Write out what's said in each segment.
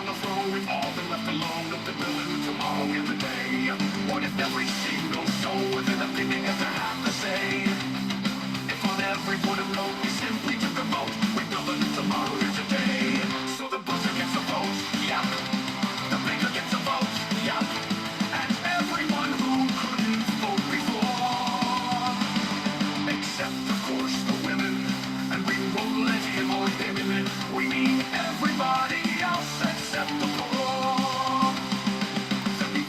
on the throne, we've all been left alone with the villain tomorrow in the day. What if every single soul with an opinion had to have to say? If on every point of note we simply took a vote, we'd build a new tomorrow here today. So the buzzer gets a vote, yep. The baker gets a vote, yep. And everyone who couldn't vote before, except of course the women, and we won't let him or them in. We mean everybody else except the poor.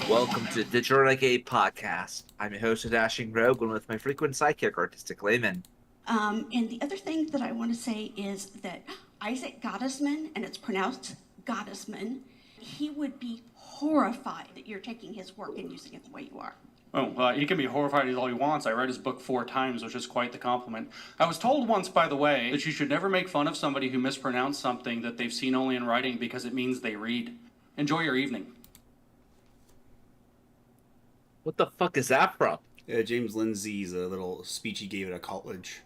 Welcome to the Renegade podcast. I'm your host, Dashing Rogue, and with my frequent sidekick, Artistic Layman. And the other thing that I want to say is that Isaac Gottesman, and it's pronounced Gottesman, he would be horrified that you're taking his work and using it the way you are. Oh, he can be horrified as all he wants. I read his book 4 times, which is quite the compliment. I was told once, by the way, that you should never make fun of somebody who mispronounced something that they've seen only in writing because it means they read. Enjoy your evening. What the fuck is that from? Yeah, James Lindsay's a little speech he gave at a college.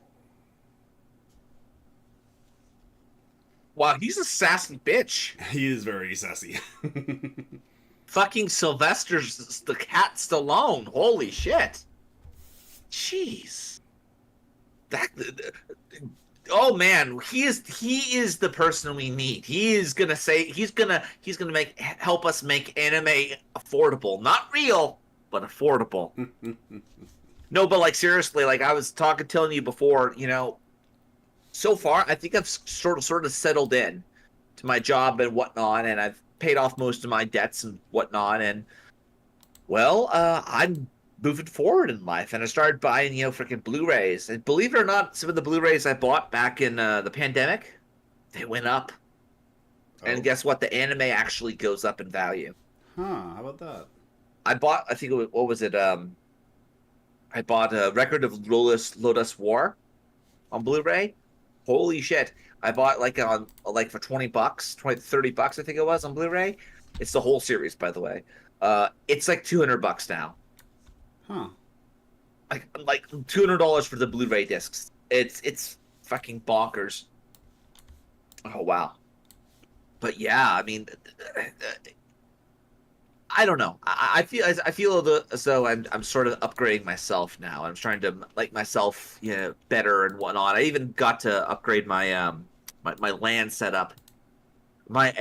Wow, he's a sassy bitch. He is very sassy. Fucking Sylvester's the cat Stallone. Holy shit. Jeez. That. Oh man, he is the person we need. He's gonna help us make anime affordable, not real, but affordable. No, but like seriously, like I was telling you before, you know, so far I think I've sort of settled in to my job and whatnot, and I've paid off most of my debts and whatnot, and well, I'm moving forward in life, and I started buying, you know, freaking Blu-rays. And believe it or not, some of the Blu-rays I bought back in the pandemic, they went up. Oh. And guess what? The anime actually goes up in value. Huh? How about that? I bought, I think it was, what was it? I bought a Record of Lotus War on Blu-ray. Holy shit! I bought like for $20, $30, I think it was, on Blu-ray. It's the whole series, by the way. It's like $200 now. Huh. Like $200 for the Blu-ray discs. It's fucking bonkers. Oh wow. But yeah, I mean, I don't know. I feel as though I'm sort of upgrading myself now. I'm trying to make myself, you know, better and whatnot. I even got to upgrade my my LAN setup, my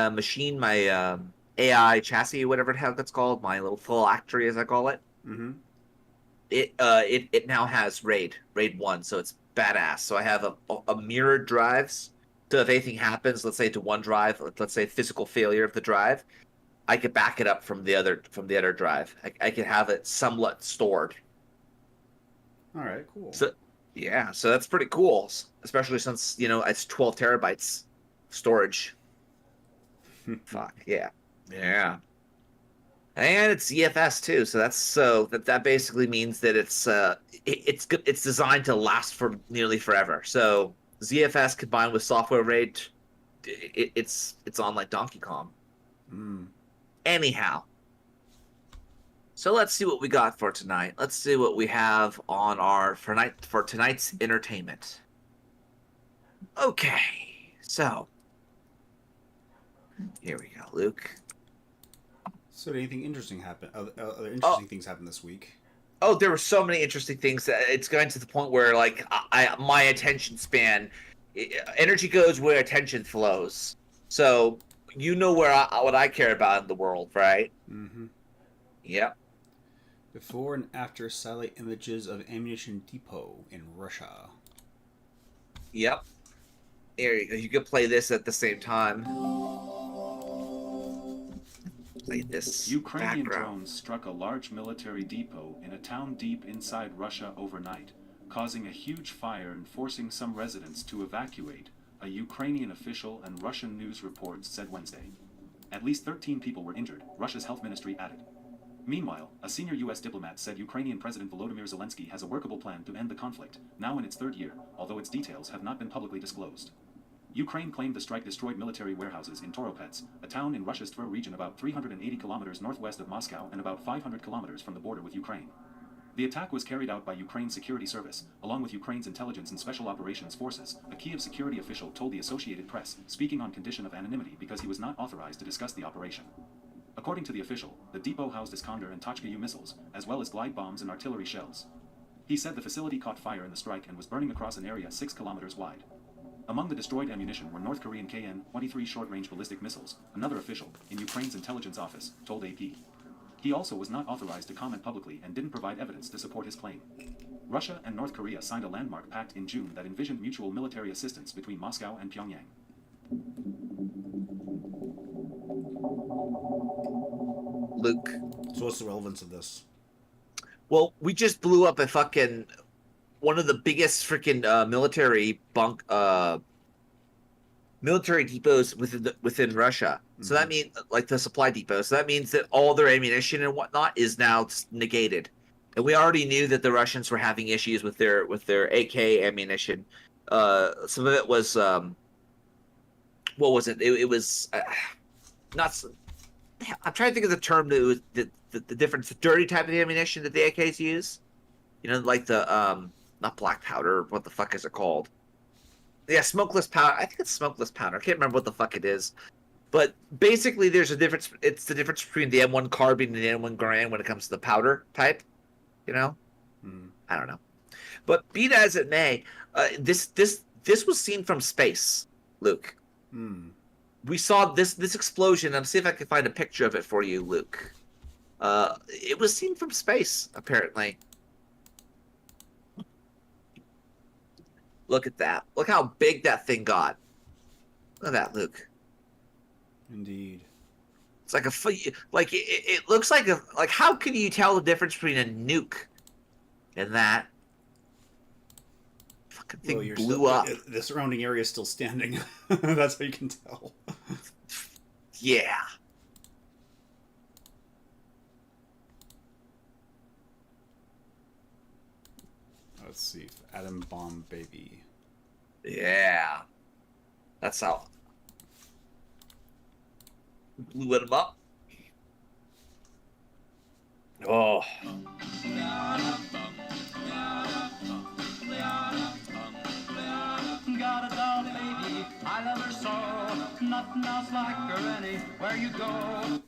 machine, my AI chassis, whatever the hell that's called, my little phylactery as I call it. Mm-hmm. It now has RAID 1, so it's badass. So I have a mirrored drives. So if anything happens, let's say to one drive, let's say physical failure of the drive, I could back it up from the other drive. I could have it somewhat stored. All right, cool. So yeah, so that's pretty cool, especially since, you know, it's 12 terabytes storage. Fuck yeah, yeah. And it's ZFS too, so that basically means that it's good. It's designed to last for nearly forever. So ZFS combined with software RAID, it's on like Donkey Kong. Mm. Anyhow, so let's see what we got for tonight. Let's see what we have on for tonight's entertainment. Okay, so here we go, Luke. So did anything interesting happen? Other interesting things happened this week? Oh, there were so many interesting things. It's going to the point where, like, my attention span, energy goes where attention flows. So you know what I care about in the world, right? Mm-hmm. Yep. Before and after satellite images of ammunition depot in Russia. Yep. Here you go. You could play this at the same time. Play this. Ukrainian background. drones struck a large military depot in a town deep inside Russia overnight, causing a huge fire and forcing some residents to evacuate, a Ukrainian official and Russian news reports said Wednesday. At least 13 people were injured, Russia's health ministry added. Meanwhile, a senior U.S. diplomat said Ukrainian President Volodymyr Zelensky has a workable plan to end the conflict, now in its third year, although its details have not been publicly disclosed. Ukraine claimed the strike destroyed military warehouses in Toropets, a town in Russia's Tver region about 380 kilometers northwest of Moscow and about 500 kilometers from the border with Ukraine. The attack was carried out by Ukraine's security service, along with Ukraine's intelligence and special operations forces, a Kiev security official told the Associated Press, speaking on condition of anonymity because he was not authorized to discuss the operation. According to the official, the depot housed Iskander and Tochka-U missiles, as well as glide bombs and artillery shells. He said the facility caught fire in the strike and was burning across an area 6 kilometers wide. Among the destroyed ammunition were North Korean KN-23 short-range ballistic missiles, another official, in Ukraine's intelligence office, told AP. He also was not authorized to comment publicly and didn't provide evidence to support his claim. Russia and North Korea signed a landmark pact in June that envisioned mutual military assistance between Moscow and Pyongyang. Luke. So what's the relevance of this? Well, we just blew up a fucking one of the biggest freaking military depots within Russia. So that means like the supply depot. So that means that all their ammunition and whatnot is now negated. And we already knew that the Russians were having issues with their AK ammunition. Some of it was what was it? It was not. I'm trying to think of the term that was the difference, the dirty type of ammunition that the AKs use. You know, like the not black powder. What the fuck is it called? Yeah, smokeless powder. I think it's smokeless powder. I can't remember what the fuck it is. But basically, there's a difference. It's the difference between the M1 carbine and the M1 Garand when it comes to the powder type. You know, I don't know. But be that as it may, this was seen from space, Luke. We saw this explosion. I'm see if I can find a picture of it for you, Luke. It was seen from space, apparently. Look at that. Look how big that thing got. Look at that, Luke. Indeed. It's like it looks like how can you tell the difference between a nuke and that? Fucking thing blew up. The surrounding area is still standing. That's how you can tell. Yeah. Let's see. Atom bomb baby. Yeah. That's how. Blew him up. Oh. Got a doll baby, I love her so. Nothing else like her anywhere you go.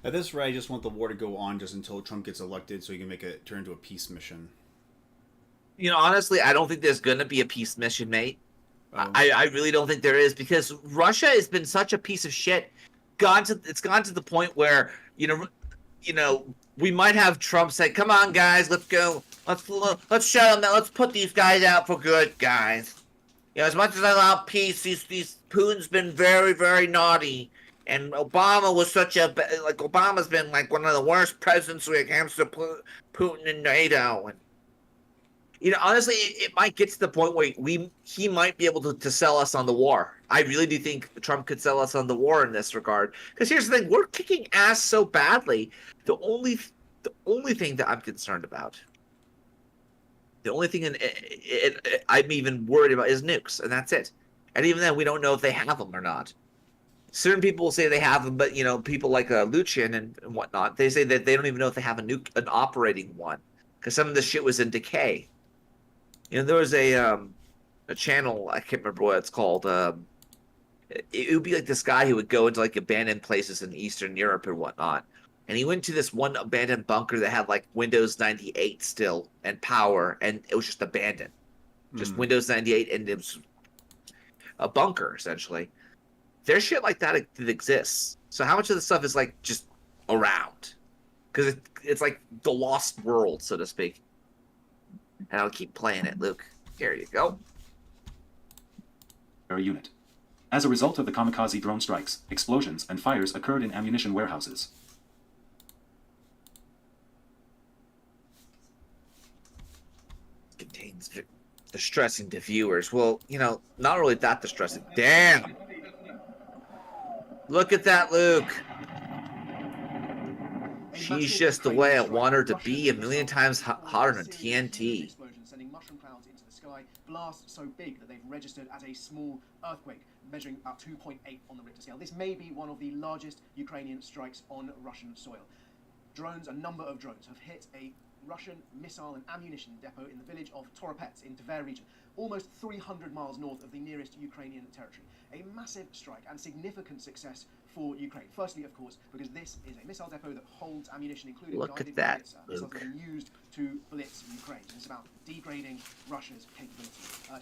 At this rate, I just want the war to go on just until Trump gets elected, so he can make it turn into a peace mission. You know, honestly, I don't think there's gonna be a peace mission, mate. I really don't think there is, because Russia has been such a piece of shit. It's gone to the point where you know we might have Trump say, "Come on, guys, let's go. Let's shut them down. Let's put these guys out for good, guys." You know, as much as I love peace, these Putin's been very, very naughty, and Obama was Obama's been like one of the worst presidents when it comes to Putin and NATO. And you know, honestly, it might get to the point where he might be able to sell us on the war. I really do think Trump could sell us on the war in this regard. Because here's the thing: we're kicking ass so badly. The only thing that I'm concerned about, the only thing I'm even worried about is nukes, and that's it. And even then, we don't know if they have them or not. Certain people will say they have them, but you know, people like Luchin and whatnot, they say that they don't even know if they have an operating one, because some of the shit was in decay. You know, there was a channel, I can't remember what it's called. It would be like this guy who would go into like abandoned places in Eastern Europe and whatnot. And he went to this one abandoned bunker that had like Windows 98 still and power, and it was just abandoned. Just Windows 98, and it was a bunker, essentially. There's shit like that exists. So how much of the stuff is like just around? Because it's like the lost world, so to speak. And I'll keep playing it, Luke. Here you go. Unit. As a result of the kamikaze drone strikes, explosions and fires occurred in ammunition warehouses. Contains distressing to viewers. Well, you know, not really that distressing. Damn! Look at that, Luke. She's just the way I want her to be, a million times hotter than TNT. Sending mushroom clouds into the sky, blast so big that they've registered as a small earthquake, measuring about 2.8 on the Richter scale. This may be one of the largest Ukrainian strikes on Russian soil. A number of drones have hit a Russian missile and ammunition depot in the village of Toropets in Tver region, almost 300 miles north of the nearest Ukrainian territory. A massive strike and significant success for Ukraine. Firstly, of course, because this is a missile depot that holds ammunition, including Look guided at that, missiles that have been used to blitz Ukraine. It's about degrading Russia's capability.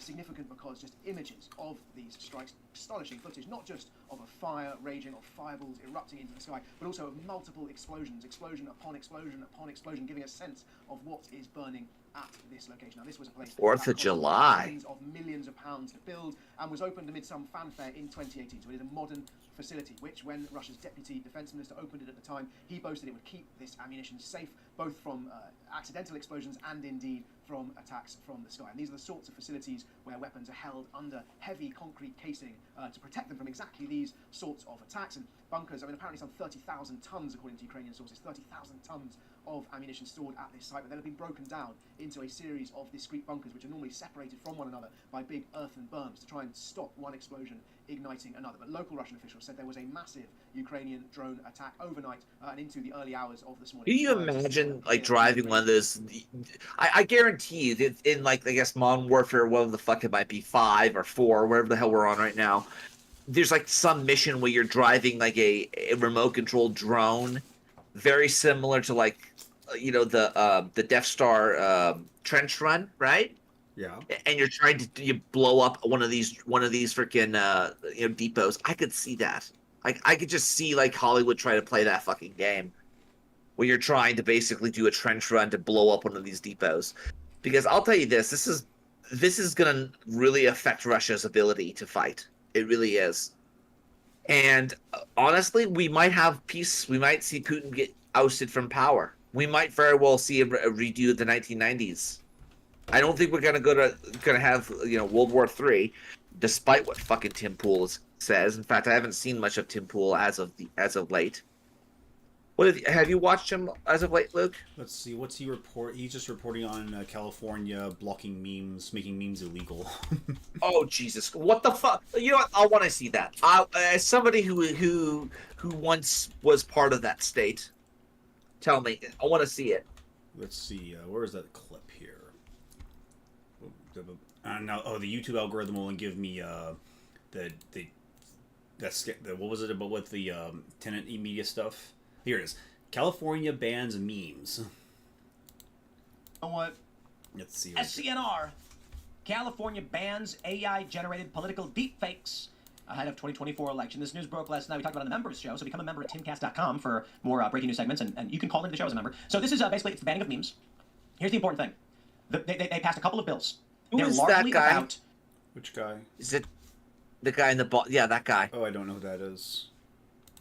Significant because just images of these strikes, astonishing footage, not just of a fire raging, of fireballs erupting into the sky, but also of multiple explosions, explosion upon explosion upon explosion, giving a sense of what is burning at this location. Now, this was a place 4th of July. tens of millions of pounds to build and was opened amid some fanfare in 2018. So it is a modern facility, which when Russia's deputy defense minister opened it at the time, he boasted it would keep this ammunition safe, both from accidental explosions and indeed from attacks from the sky. And these are the sorts of facilities where weapons are held under heavy concrete casing to protect them from exactly these sorts of attacks. And bunkers, I mean, apparently some 30,000 tons, according to Ukrainian sources, 30,000 tons of ammunition stored at this site, but then have been broken down into a series of discrete bunkers, which are normally separated from one another by big earthen berms to try and stop one explosion igniting another. But local Russian officials said there was a massive Ukrainian drone attack overnight and into the early hours of this morning. Can you imagine, like, driving one of those? I guarantee you that in, like, I guess Modern Warfare, whatever the fuck it might be, 5 or 4, whatever the hell we're on right now, there's, like, some mission where you're driving, like, a remote-controlled drone, very similar to, like, you know, the Death Star trench run, right? Yeah. And you're trying to blow up one of these freaking you know, depots. I could see that. I could just see, like, Hollywood try to play that fucking game where you're trying to basically do a trench run to blow up one of these depots. Because I'll tell you this is gonna really affect Russia's ability to fight. It really is. And honestly, we might have peace. We might see Putin get ousted from power. We might very well see a redo of the 1990s. I don't think we're gonna have, you know, World War III, despite what fucking Tim Pool says. In fact, I haven't seen much of Tim Pool as of late. Have you watched him as of late, Luke? Let's see. What's he report? He's just reporting on California blocking memes, making memes illegal. Oh Jesus! What the fuck? You know what? I want to see that. As somebody who once was part of that state, tell me. I want to see it. Let's see. Where is that clip here? Now, the YouTube algorithm will give me what was it about with the tenant media stuff? Here it is. California bans memes. You know what? Let's see. SCNR. California bans AI-generated political deepfakes ahead of 2024 election. This news broke last night. We talked about it on the members show, so become a member at timcast.com for more breaking news segments, and you can call into the show as a member. So this is basically, it's the banning of memes. Here's the important thing. They passed a couple of bills. Who is that guy? Which guy? Is it the guy in the ball? Yeah, that guy. Oh, I don't know who that is.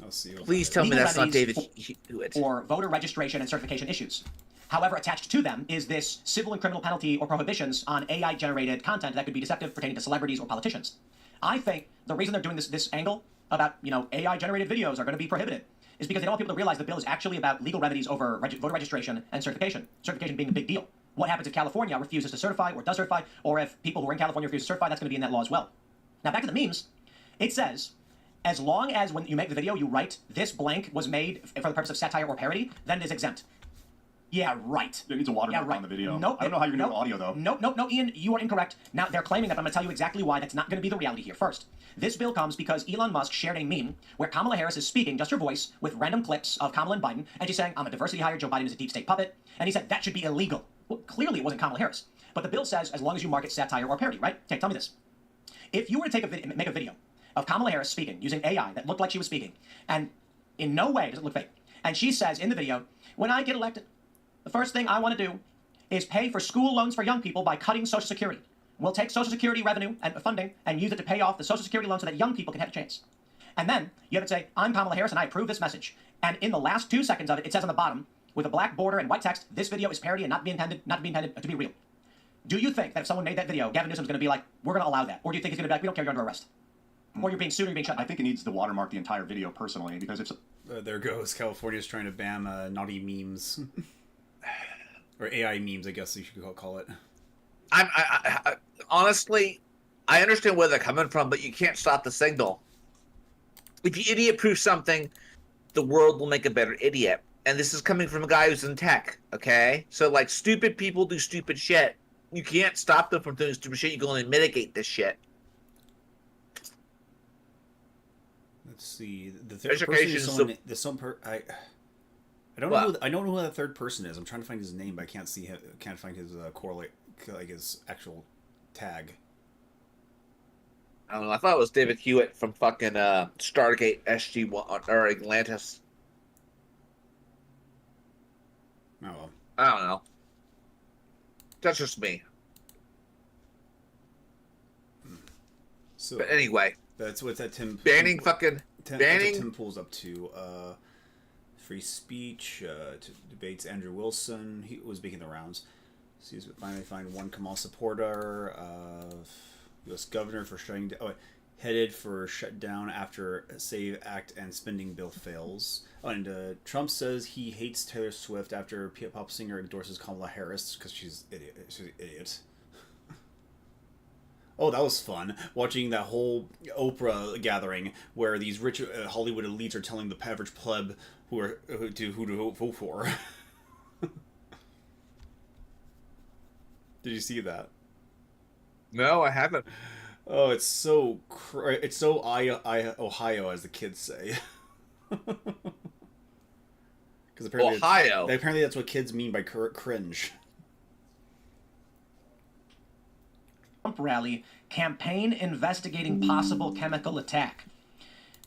I'll see. Please tell me that's not David Hewitt. Or voter registration and certification issues. However, attached to them is this civil and criminal penalty or prohibitions on AI-generated content that could be deceptive pertaining to celebrities or politicians. I think the reason they're doing this angle about, you know, AI-generated videos are going to be prohibited is because they don't want people to realize the bill is actually about legal remedies over voter registration and certification. Certification being a big deal. What happens if California refuses to certify or does certify, or if people who are in California refuse to certify, that's going to be in that law as well. Now, back to the memes. It says, as long as when you make the video, you write, this blank was made for the purpose of satire or parody, then it is exempt. Yeah, right. It needs a watermark on the video. Nope. I don't know how you're going to do audio, though. Nope, Ian, you are incorrect. Now, they're claiming that, but I'm going to tell you exactly why that's not going to be the reality here. First, this bill comes because Elon Musk shared a meme where Kamala Harris is speaking, just her voice, with random clips of Kamala and Biden, and she's saying, I'm a diversity hire, Joe Biden is a deep state puppet, and he said, that should be illegal. Well, clearly it wasn't Kamala Harris. But the bill says, as long as you mark it satire or parody, right? Okay, tell me this. If you were to make a video of Kamala Harris speaking using AI that looked like she was speaking, and in no way does it look fake, and she says in the video, when I get elected, the first thing I want to do is pay for school loans for young people by cutting Social Security. We'll take Social Security revenue and funding and use it to pay off the Social Security loan so that young people can have a chance. And then you have to say, I'm Kamala Harris and I approve this message. And in the last 2 seconds of it, it says on the bottom, with a black border and white text, this video is parody and not to be intended to be real. Do you think that if someone made that video, Gavin Newsom's going to be like, we're going to allow that? Or do you think he's going to be like, we don't care, you're under arrest? Or you're being sued or you're being shut down? I think it needs to watermark the entire video personally, because if... there goes. California's trying to ban naughty memes. Or AI memes, I guess you should call it. I honestly, I understand where they're coming from, but you can't stop the signal. If you idiot-proof something, the world will make a better idiot. and this is coming from a guy who's in tech, okay? So, like, stupid people do stupid shit. You can't stop them from doing stupid shit. You can only mitigate this shit. Let's see. The third person Education is is someone. the- There's some I don't What? know. I don't know who that third person is. I'm trying to find his name, but I can't see him. Can't find his correlate, like his actual tag. I don't know. I thought it was David Hewitt from fucking Stargate SG-1 or Atlantis. Oh well. I don't know. That's just me. So But anyway, that's what that Tim banning Tim, fucking Tim, banning. Tim pulls up to. Free speech to debates. Andrew Wilson, he was making the rounds. So he's finally find one Kamal supporter. U.S. governor for shutting down. Oh, headed for shutdown after Save Act and spending bill fails. Oh, and Trump says he hates Taylor Swift after pop singer endorses Kamala Harris because she's idiot. She's an idiot. Oh, that was fun, watching that whole Oprah gathering where these rich Hollywood elites are telling the average pleb who to vote for. Did you see that? No, I haven't. Oh, it's so Ohio, as the kids say. Because Ohio. apparently that's what kids mean by cringe. Trump rally, campaign investigating possible chemical attack.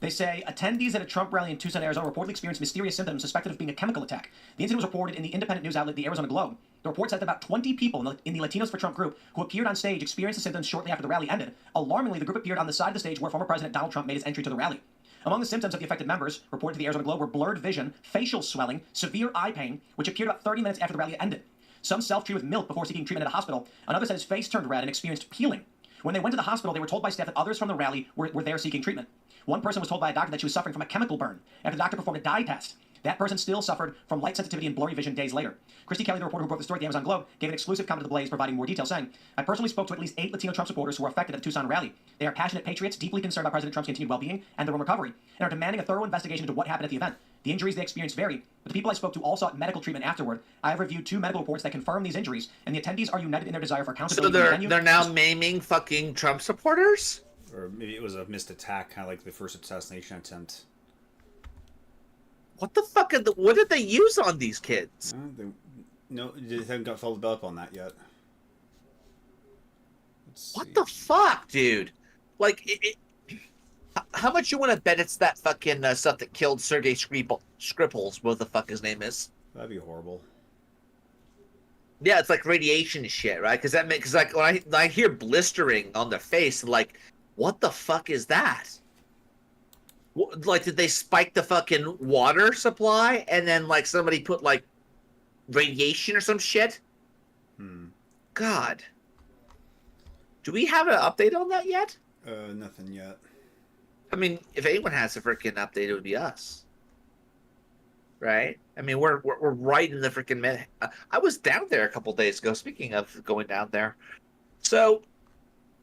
They say attendees at a Trump rally in Tucson, Arizona reportedly experienced mysterious symptoms suspected of being a chemical attack. The incident was reported in the independent news outlet, the Arizona Globe. The report says that about 20 people in the Latinos for Trump group who appeared on stage experienced the symptoms shortly after the rally ended. Alarmingly, the group appeared on the side of the stage where former President Donald Trump made his entry to the rally. Among the symptoms of the affected members, reported to the Arizona Globe, were blurred vision, facial swelling, severe eye pain, which appeared about 30 minutes after the rally ended. Some self-treated with milk before seeking treatment at a hospital. Another said his face turned red and experienced peeling. When they went to the hospital, they were told by staff that others from the rally were there seeking treatment. One person was told by a doctor that she was suffering from a chemical burn after the doctor performed a dye test. That person still suffered from light sensitivity and blurry vision days later. Christy Kelly, the reporter who broke the story at the Amazon Globe, gave an exclusive comment to the Blaze, providing more details, saying, I personally spoke to at least 8 Latino Trump supporters who were affected at the Tucson rally. They are passionate patriots, deeply concerned about President Trump's continued well-being and their own recovery, and are demanding a thorough investigation into what happened at the event. The injuries they experienced vary, but the people I spoke to all sought medical treatment afterward. I have reviewed 2 medical reports that confirm these injuries, and the attendees are united in their desire for So accountability. they're now maiming fucking Trump supporters? Or maybe it was a missed attack, kind of like the first assassination attempt. What the fuck? What did they use on these kids? They haven't got followed up on that yet. What the fuck, dude? Like, how much you want to bet it's that fucking stuff that killed Sergei Skripals, what the fuck his name is? That'd be horrible. Yeah, it's like radiation shit, right? Because like when I hear blistering on their face, like, what the fuck is that? Like, did they spike the fucking water supply and then like somebody put like radiation or some shit? God, do we have an update on that yet? Nothing yet. I mean, if anyone has a freaking update, it would be us, right? I mean, we're right in the freaking mid. I was down there a couple days ago. Speaking of going down there, so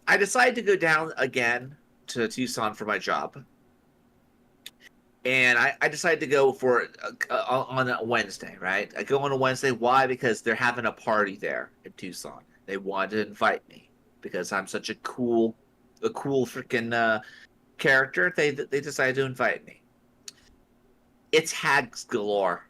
I decided to go down again to Tucson for my job, and I decided to go for on a Wednesday, right? I go on a Wednesday. Why? Because they're having a party there in Tucson. They wanted to invite me because I'm such a cool freaking character. They decided to invite me. It's hags galore.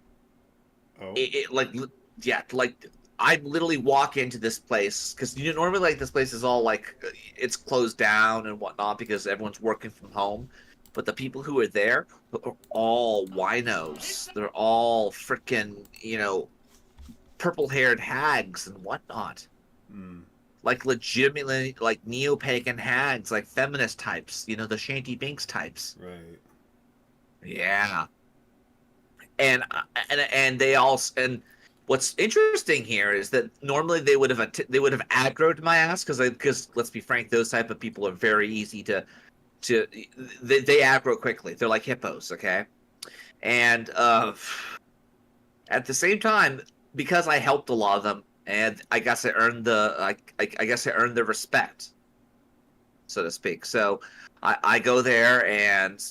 Oh. Like I literally walk into this place because normally like this place is all like it's closed down and whatnot because everyone's working from home. But the people who are there are all winos. They're all freaking purple-haired hags and whatnot. Like legitimately like neo-pagan hags, like feminist types. The Shanty Binks types. Right. Yeah. And they all and what's interesting here is that normally they would have aggroed my ass because let's be frank, those type of people are very easy to they aggro quickly. They're like hippos, okay? And at the same time, because I helped a lot of them, and I guess I earned the respect, so to speak. So I go there and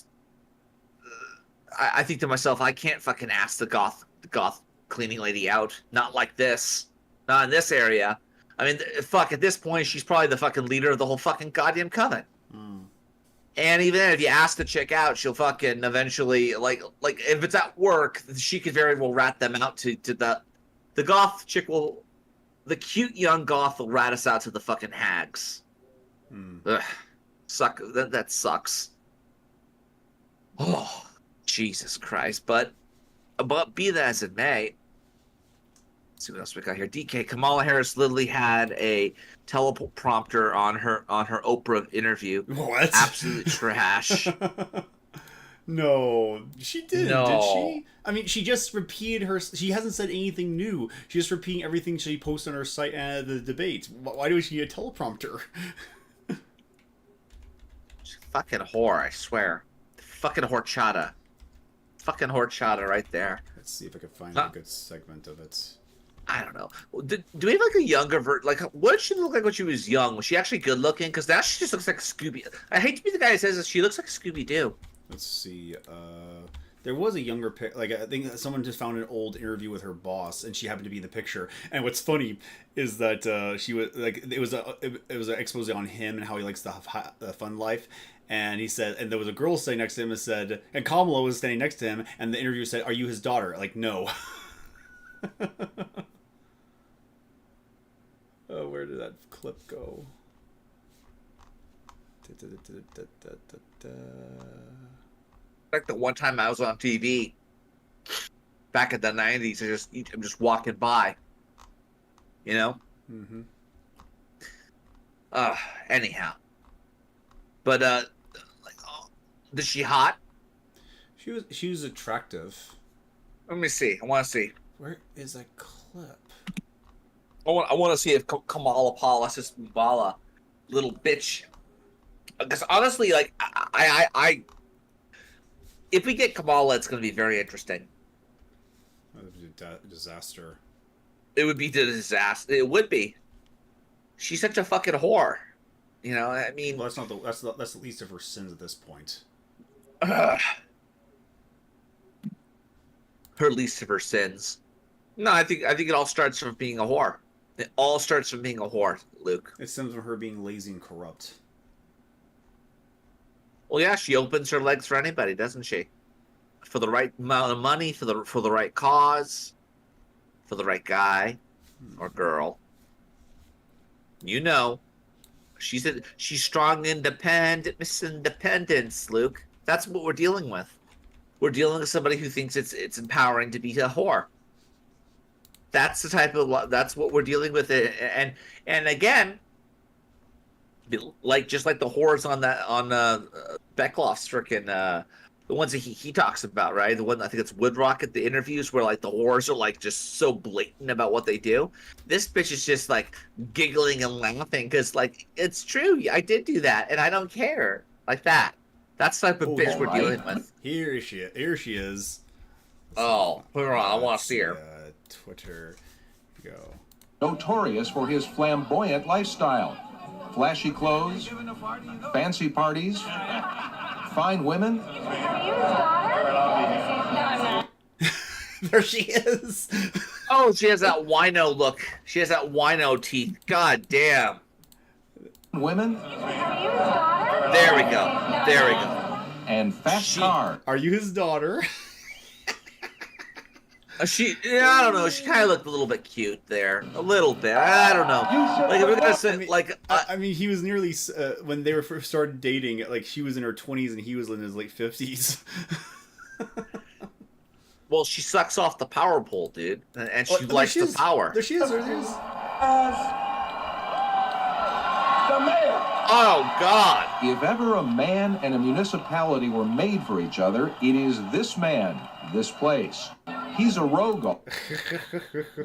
I think to myself, I can't fucking ask the goth the goth cleaning lady out. Not like this. Not in this area. I mean, fuck, at this point, she's probably the fucking leader of the whole fucking goddamn coven. And even then, if you ask the chick out, she'll fucking eventually, like if it's at work, she could very well rat them out to the goth chick will, the cute young goth will rat us out to the fucking hags. Ugh, that sucks. Oh, Jesus Christ. But be that as it may, let's see what else we got here. DK, Kamala Harris literally had a teleprompter on her Oprah interview. What? Absolute trash. No, she didn't, No. did she? I mean, she just repeated her... She hasn't said anything new. She's just repeating everything she posted on her site and the debates. Why do she need a teleprompter? She's a fucking whore, I swear. Fucking horchata. Fucking horchata right there. Let's see if I can find a good segment of it. I don't know. Do we have like a younger version? Like, what did she look like when she was young? Was she actually good looking? Because now she just looks like Scooby. I hate to be the guy who says this. She looks like Scooby Doo. Let's see. There was a younger pic. Like, I think someone just found an old interview with her boss, and she happened to be in the picture. And what's funny is that she was like, it was an expose on him and how he likes the fun life. And he said, and there was a girl sitting next to him and said, and Kamala was standing next to him, and the interviewer said, "Are you his daughter?" Like, no. Oh, where did that clip go? Like the one time I was on TV back in the 90s, I'm just walking by. You know? Mm-hmm. Anyhow. But is she hot? She was attractive. Let me see. I want to see. Where is that clip? I want to see if Kamala Paulus Bala, little bitch. Because honestly, like I if we get Kamala, it's going to be very interesting. That would be a disaster. It would be a disaster. It would be. She's such a fucking whore. You know, I mean, Well, that's the least of her sins at this point. Her least of her sins. No, I think it all starts from being a whore. It all starts from being a whore, Luke. It stems from her being lazy and corrupt. Well, yeah, she opens her legs for anybody, doesn't she? For the right amount of money, for the right cause, for the right guy or girl. You know, she's strong, independent, Miss Independence, Luke. That's what we're dealing with. We're dealing with somebody who thinks it's empowering to be a whore. That's the type of that's what we're dealing with, and again, like just like the whores on Beckloff's freaking the ones that he talks about, right? The one I think it's Woodrock at the interviews where like the whores are like just so blatant about what they do. This bitch is just like giggling and laughing because like it's true, I did do that and I don't care, like that. That's the type of bitch we're dealing with. Here she is. Oh, put her on. I want to see her. Twitter. Go. Notorious for his flamboyant lifestyle. Flashy clothes, fancy parties, fine women. There she is. Oh, she has that wino look. She has that wino teeth. God damn. Women. There we go. There we go. And fast car. Are you his daughter? I don't know. She kind of looked a little bit cute there, a little bit. I don't know. Like if we're gonna say, I mean, he was nearly when they were first started dating. Like she was in her 20s and he was in his late 50s. Well, she sucks off the power pole, dude, and she likes the power. There she is. There she is. Oh God! If ever a man and a municipality were made for each other, it is this man, this place. He's a rogue.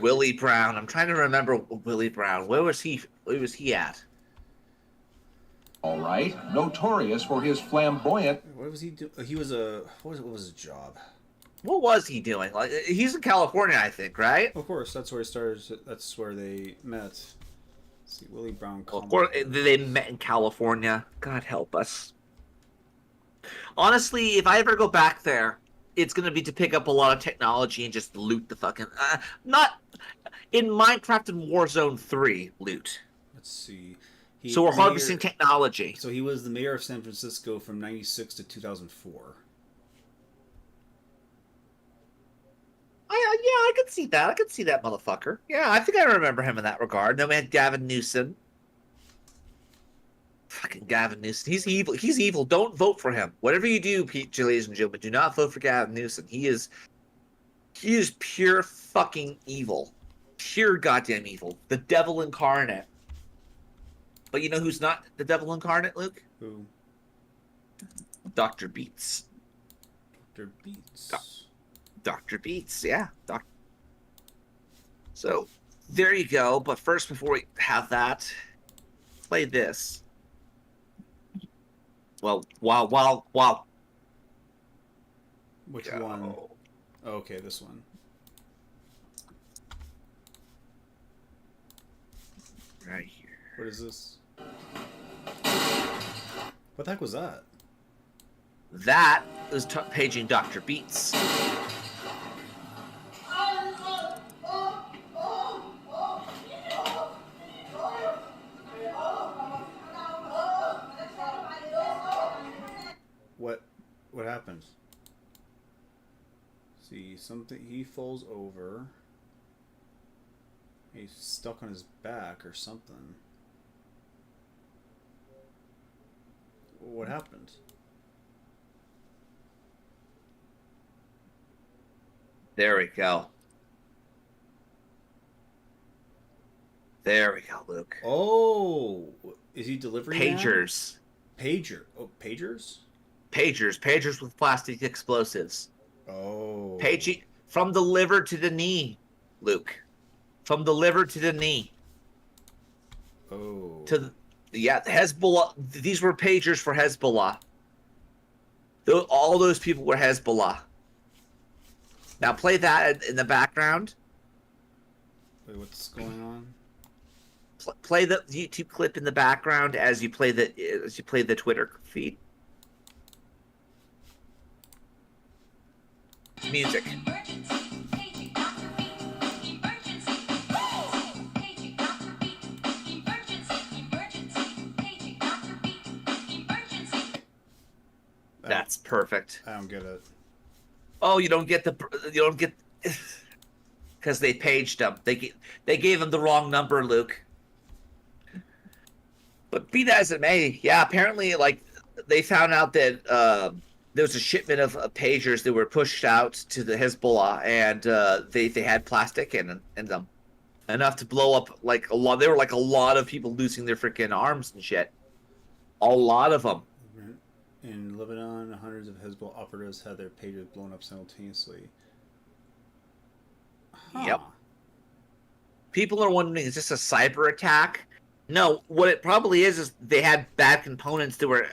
Willie Brown. I'm trying to remember Willie Brown. Where was he? Where was he at? All right. Notorious for his flamboyant. What was he do? He was a. What was his job? What was he doing? Like he's in California, I think, right? Of course, that's where he started. That's where they met. Let's see, Willie Brown. Well, of course, they met in California. God help us. Honestly, if I ever go back there, it's going to be to pick up a lot of technology and just loot the fucking not in Minecraft and Warzone 3 loot. Let's see. So we're harvesting technology. So he was the mayor of San Francisco from 96 to 2004. Yeah, I could see that. I could see that motherfucker. Yeah, I think I remember him in that regard. Then we had Gavin Newsom. Fucking Gavin Newsom. He's evil. He's evil. Don't vote for him. Whatever you do, ladies and gentlemen, do not vote for Gavin Newsom. He is pure fucking evil. Pure goddamn evil. The devil incarnate. But you know who's not the devil incarnate, Luke? Who? Dr. Beats. Dr. Beats. Dr. Beats, yeah. So, there you go. But first, before we have that, play this. Well, wow. Which one? Oh, okay, this one. Right here. What is this? What the heck was that? That was paging Dr. Beats. What happens? See, something, he falls over. He's stuck on his back or something. What happened? There we go. There we go, Luke. Oh, is he delivering pagers? Pager. Oh, pagers? Pagers with plastic explosives. Oh. Paging from the liver to the knee, Luke. From the liver to the knee. Oh. To Hezbollah. These were pagers for Hezbollah. All those people were Hezbollah. Now play that in the background. Wait, what's going on? Play the YouTube clip in the background as you play the Twitter feed. Music. That's perfect. I don't get it. Oh, you don't get because they paged them. They gave them the wrong number, Luke. But be that as it may, yeah, apparently, like, they found out that there was a shipment of pagers that were pushed out to the Hezbollah, and they had plastic in them, enough to blow up like a lot. There were like a lot of people losing their freaking arms and shit. A lot of them. In Lebanon, hundreds of Hezbollah operatives had their pagers blown up simultaneously. Huh. Yep. People are wondering, is this a cyber attack? No, what it probably is they had bad components that were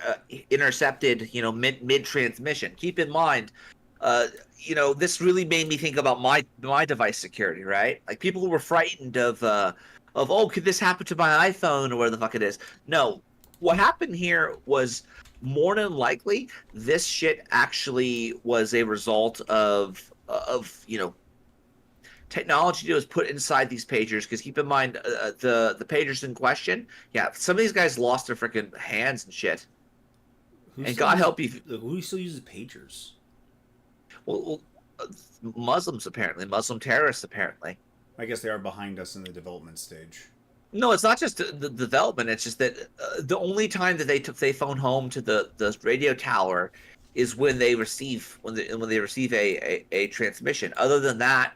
intercepted, mid transmission. Keep in mind, this really made me think about my device security, right? Like, people were frightened of could this happen to my iPhone or where the fuck it is? No, what happened here was more than likely this shit actually was a result of technology that was put inside these pagers, because keep in mind, the pagers in question, some of these guys lost their freaking hands and shit. And God help you. Who still uses pagers? Well, Muslims apparently, Muslim terrorists apparently. I guess they are behind us in the development stage. No, it's not just the development. It's just that the only time that they phone home to the radio tower is when they receive a transmission. Other than that,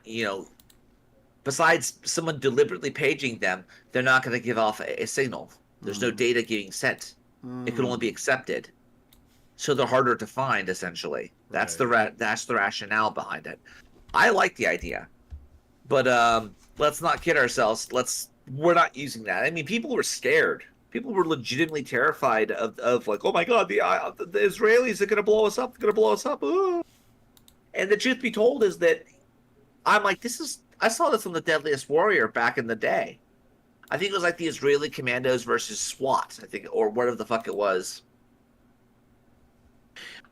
besides someone deliberately paging them, they're not going to give off a signal. There's no data getting sent. It can only be accepted. So they're harder to find, essentially. That's right. That's the rationale behind it. I like the idea, but let's not kid ourselves. We're not using that. I mean, people were scared. People were legitimately terrified of like, oh my God, the Israelis are going to blow us up. They're going to blow us up. Ooh. And the truth be told is that I'm like, I saw this on The Deadliest Warrior back in the day. I think it was like the Israeli commandos versus SWAT, I think, or whatever the fuck it was.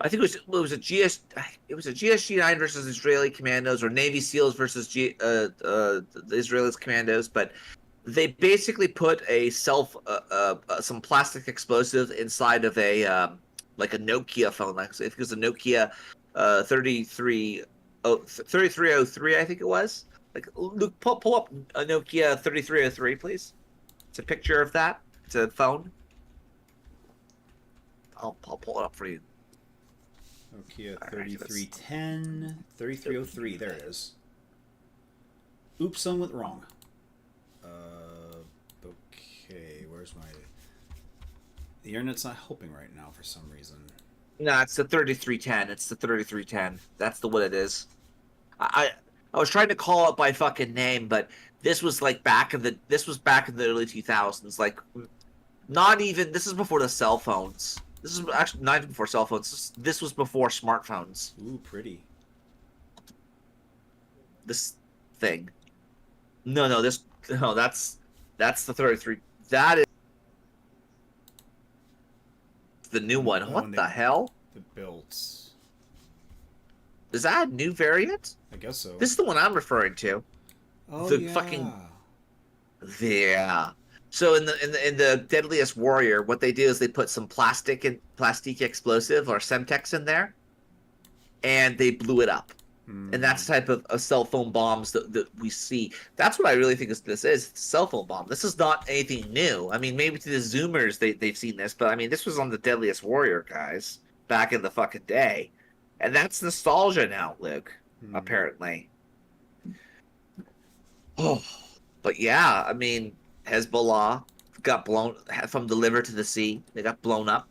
I think it was a GSG-9 versus Israeli commandos, or Navy SEALs versus the Israeli commandos. But they basically put some plastic explosive inside of like a Nokia phone. Like I think it was a Nokia 3303, I think it was. Like, Luke, pull up a Nokia 3303, please. It's a picture of that. It's a phone. I'll pull it up for you. Nokia 3310, 3303. There it is. Oops, something went wrong. Okay, where's my... The internet's not helping right now for some reason. No, it's the 3310. It's the 3310. That's what it is. I was trying to call it by fucking name, but this was like back in the early 2000s. Like, not even... This is before the cell phones. This is actually not even before cell phones. This was before smartphones. Ooh, pretty. This thing. No, that's the 33. That is the new one. Oh, What the hell? The builds. Is that a new variant? I guess so. This is the one I'm referring to. Oh, the yeah. fucking... Yeah. So in the Deadliest Warrior, what they do is they put some plastic explosive or Semtex in there, and they blew it up. And that's the type of cell phone bombs that we see. That's what I really think this is. It's a cell phone bomb. This is not anything new. I mean, maybe to the Zoomers they've seen this, but I mean, this was on the Deadliest Warrior, guys, back in the fucking day. And that's nostalgia now, Luke, apparently. Oh, but yeah, I mean, Hezbollah got blown from the liver to the sea. They got blown up.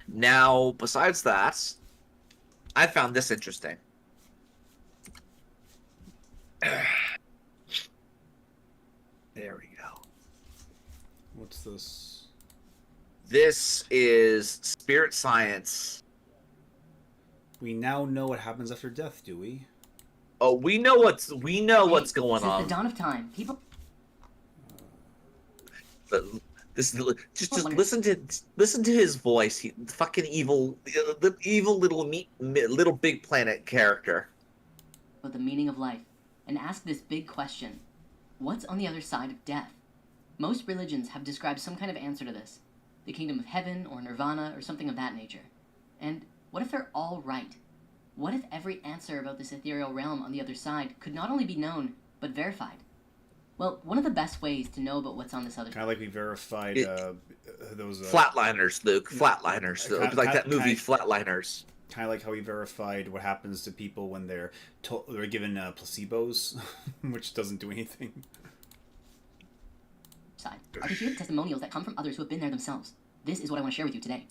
Now, besides that, I found this interesting. There we go. What's this? This is Spirit Science. We now know what happens after death, do we? Oh, we know what's going Since on. the dawn of time, people. But this just listen to his voice. He fucking evil, the evil little Big Planet character. About the meaning of life, and ask this big question: what's on the other side of death? Most religions have described some kind of answer to this, the kingdom of heaven or nirvana or something of that nature. And what if they're all right? What if every answer about this ethereal realm on the other side could not only be known, but verified? Well, one of the best ways to know about what's on this other side... Kind of like we verified those... Flatliners, Luke. Flatliners. Like that movie, Flatliners. Kind of like how we verified what happens to people when they're given placebos, which doesn't do anything. Side. I can hear the testimonials that come from others who have been there themselves. This is what I want to share with you today.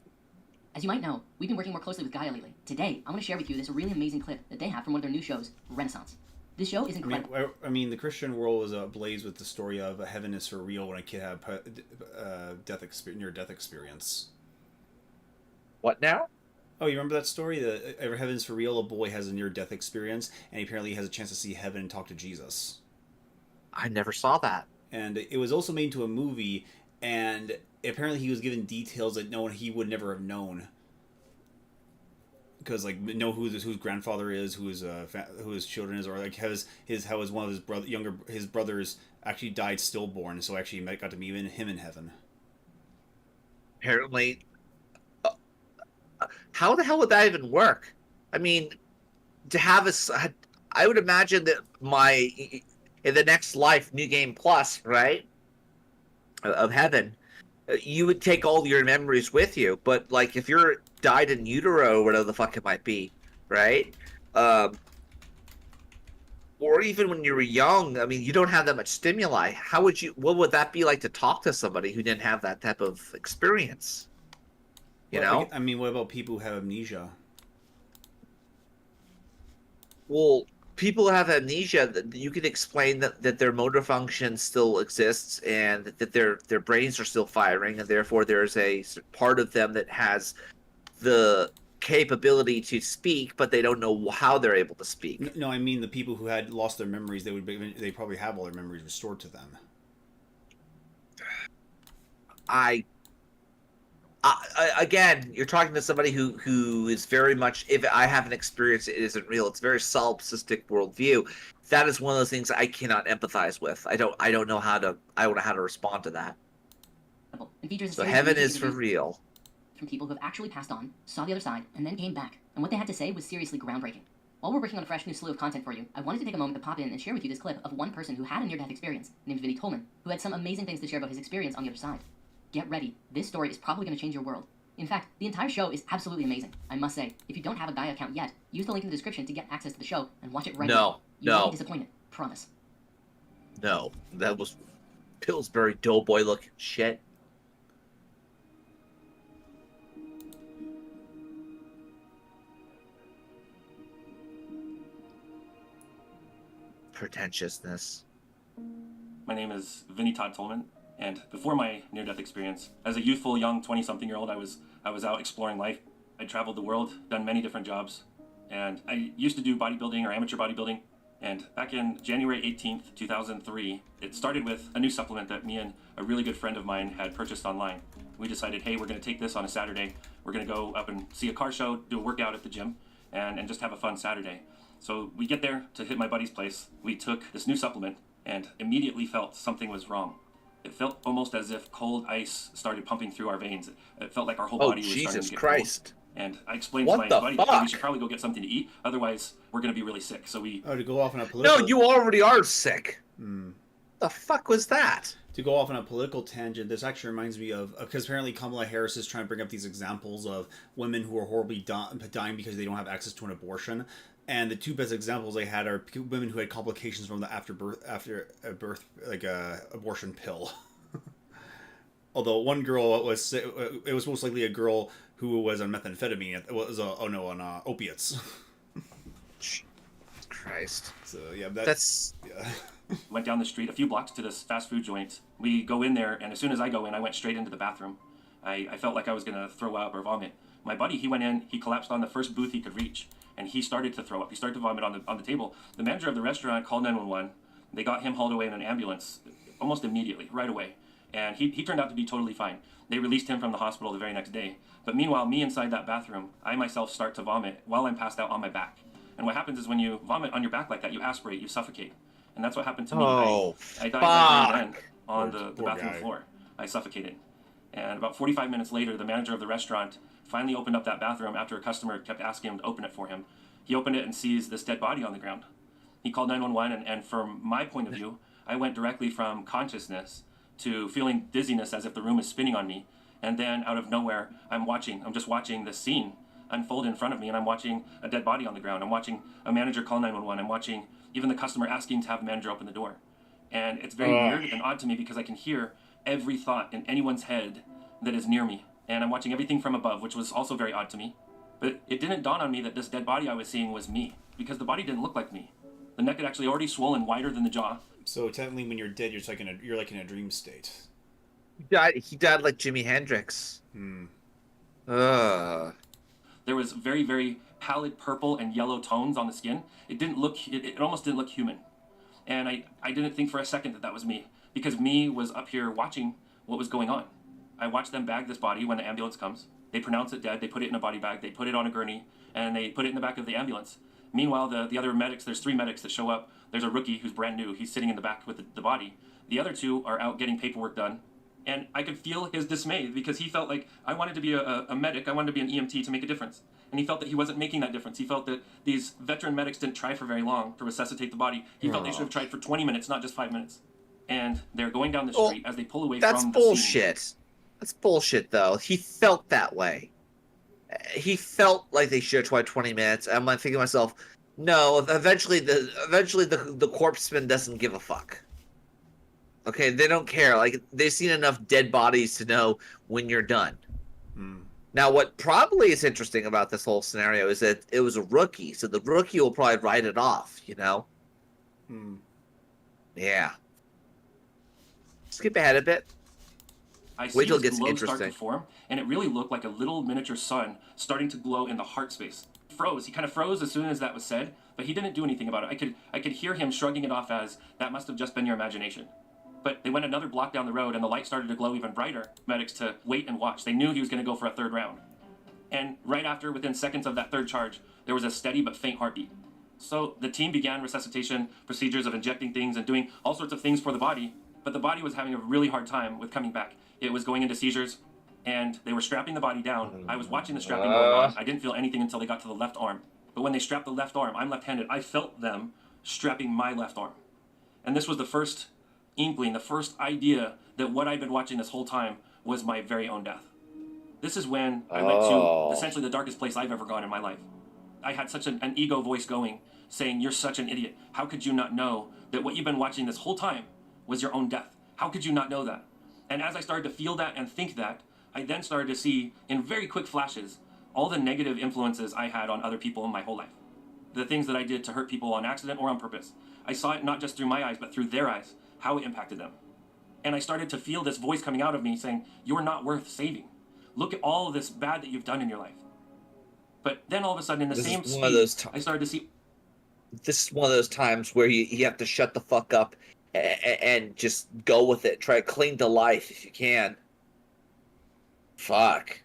As you might know, we've been working more closely with Gaia lately. Today, I want to share with you this really amazing clip that they have from one of their new shows, Renaissance. This show is incredible. I mean, the Christian world was ablaze with the story of heaven is for real when a kid had near-death experience. What now? Oh, you remember that story? That heaven is for real, a boy has a near-death experience, and he apparently has a chance to see heaven and talk to Jesus. I never saw that. And it was also made into a movie, and apparently he was given details that he would never have known. Because know who his grandfather is, who his children is, or like how one of his brothers actually died stillborn, so actually got to meet him in heaven. Apparently, how the hell would that even work? I mean, to have I would imagine that in the next life, New Game Plus, right, of heaven, you would take all your memories with you. But like, if you're died in utero, or whatever the fuck it might be, right? Or even when you were young, I mean, you don't have that much stimuli. What would that be like to talk to somebody who didn't have that type of experience? You know? I mean, what about people who have amnesia? Well, people who have amnesia, you can explain that their motor function still exists and that their brains are still firing, and therefore there's a part of them that has the capability to speak, but they don't know how they're able to speak. No, I mean the people who had lost their memories. They probably have all their memories restored to them. Again, you're talking to somebody who is very much. If I haven't experienced it, it isn't real. It's a very solipsistic worldview. That is one of those things I cannot empathize with. I don't know how to. I don't know how to respond to that. And features a So series of heaven YouTube is for interviews real. from people who have actually passed on, saw the other side, and then came back. And what they had to say was seriously groundbreaking. While we're working on a fresh new slew of content for you, I wanted to take a moment to pop in and share with you this clip of one person who had a near-death experience, named Vinny Tolman, who had some amazing things to share about his experience on the other side. Get ready. This story is probably going to change your world. In fact, the entire show is absolutely amazing. I must say, if you don't have a Gaia account yet, use the link in the description to get access to the show and watch it right now. You won't be disappointed. Promise. No, that was Pillsbury Doughboy looking shit. Pretentiousness. My name is Vinny Todd Tolman, and before my near-death experience, as a youthful, young 20-something-year-old, I was out exploring life. I traveled the world, done many different jobs, and I used to do bodybuilding or amateur bodybuilding. And back in January 18th, 2003, it started with a new supplement that me and a really good friend of mine had purchased online. We decided, hey, we're going to take this on a Saturday. We're going to go up and see a car show, do a workout at the gym, and just have a fun Saturday. So we get there to hit my buddy's place. We took this new supplement and immediately felt something was wrong. It felt almost as if cold ice started pumping through our veins. It felt like our whole body was starting to get Jesus Christ. cold. And I explained to my buddy that hey, we should probably go get something to eat. Otherwise, we're going to be really sick. So we... Oh, to go off on a political... No, you already are sick. Hmm. The fuck was that? To go off on a political tangent, this actually reminds me of... Because apparently Kamala Harris is trying to bring up these examples of women who are horribly dying because they don't have access to an abortion. And the two best examples they had are women who had complications from the after birth like abortion pill. Although one girl was, it was most likely a girl who was on methamphetamine. It was on opiates. Christ. So yeah, that's yeah. Went down the street a few blocks to this fast food joint. We go in there, and as soon as I go in, I went straight into the bathroom. I felt like I was gonna throw up or vomit. My buddy, he went in, he collapsed on the first booth he could reach, and he started to throw up. He started to vomit on the table. The manager of the restaurant called 911. They got him hauled away in an ambulance almost immediately, right away. And he turned out to be totally fine. They released him from the hospital the very next day. But meanwhile, me inside that bathroom, I myself start to vomit while I'm passed out on my back. And what happens is when you vomit on your back like that, you aspirate, you suffocate. And that's what happened to me. I died right there and then on the bathroom floor. I suffocated. And about 45 minutes later, the manager of the restaurant finally opened up that bathroom after a customer kept asking him to open it for him. He opened it and sees this dead body on the ground. He called 911, and from my point of view, I went directly from consciousness to feeling dizziness as if the room is spinning on me. And then out of nowhere, I'm just watching this scene unfold in front of me, and I'm watching a dead body on the ground. I'm watching a manager call 911. I'm watching even the customer asking to have the manager open the door. And it's very weird and odd to me because I can hear every thought in anyone's head that is near me. And I'm watching everything from above, which was also very odd to me. But it didn't dawn on me that this dead body I was seeing was me, because the body didn't look like me. The neck had actually already swollen wider than the jaw. So technically, when you're dead, you're like in a dream state. He died like Jimi Hendrix. There was very, very pallid purple and yellow tones on the skin. It almost didn't look human. And I didn't think for a second that was me, because me was up here watching what was going on. I watched them bag this body when the ambulance comes. They pronounce it dead, they put it in a body bag, they put it on a gurney, and they put it in the back of the ambulance. Meanwhile, the other medics, there's 3 medics that show up. There's a rookie who's brand new. He's sitting in the back with the body. The other 2 are out getting paperwork done. And I could feel his dismay because he felt like I wanted to be a medic. I wanted to be an EMT to make a difference. And he felt that he wasn't making that difference. He felt that these veteran medics didn't try for very long to resuscitate the body. He felt they should have tried for 20 minutes, not just 5 minutes. And they're going down the street as they pull away from the scene. That's bullshit. That's bullshit, though. He felt that way. He felt like they should have tried 20 minutes. I'm like thinking to myself, no. Eventually, the corpseman doesn't give a fuck. Okay, they don't care. Like, they've seen enough dead bodies to know when you're done. Now, what probably is interesting about this whole scenario is that it was a rookie, so the rookie will probably write it off. You know? Yeah. Skip ahead a bit. Wait till it gets interesting. Start to form, and it really looked like a little miniature sun starting to glow in the heart space. Froze. He kind of froze as soon as that was said, but he didn't do anything about it. I could hear him shrugging it off as, that must have just been your imagination. But they went another block down the road and the light started to glow even brighter. Medics to wait and watch. They knew he was going to go for a third round. And right after, within seconds of that third charge, there was a steady but faint heartbeat. So the team began resuscitation procedures of injecting things and doing all sorts of things for the body, but the body was having a really hard time with coming back. It was going into seizures, and they were strapping the body down. I was watching the strapping going on. I didn't feel anything until they got to the left arm. But when they strapped the left arm, I'm left-handed, I felt them strapping my left arm. And this was the first inkling, the first idea that what I'd been watching this whole time was my very own death. This is when I went to essentially the darkest place I've ever gone in my life. I had such an ego voice going, saying, "You're such an idiot. How could you not know that what you've been watching this whole time was your own death? How could you not know that?" And as I started to feel that and think that, I then started to see, in very quick flashes, all the negative influences I had on other people in my whole life. The things that I did to hurt people on accident or on purpose. I saw it not just through my eyes, but through their eyes, how it impacted them. And I started to feel this voice coming out of me saying, "You're not worth saving. Look at all of this bad that you've done in your life." But then all of a sudden, in the same speed, I started to see... This is one of those times where you have to shut the fuck up and just go with it. Try to cling to life if you can. Fuck.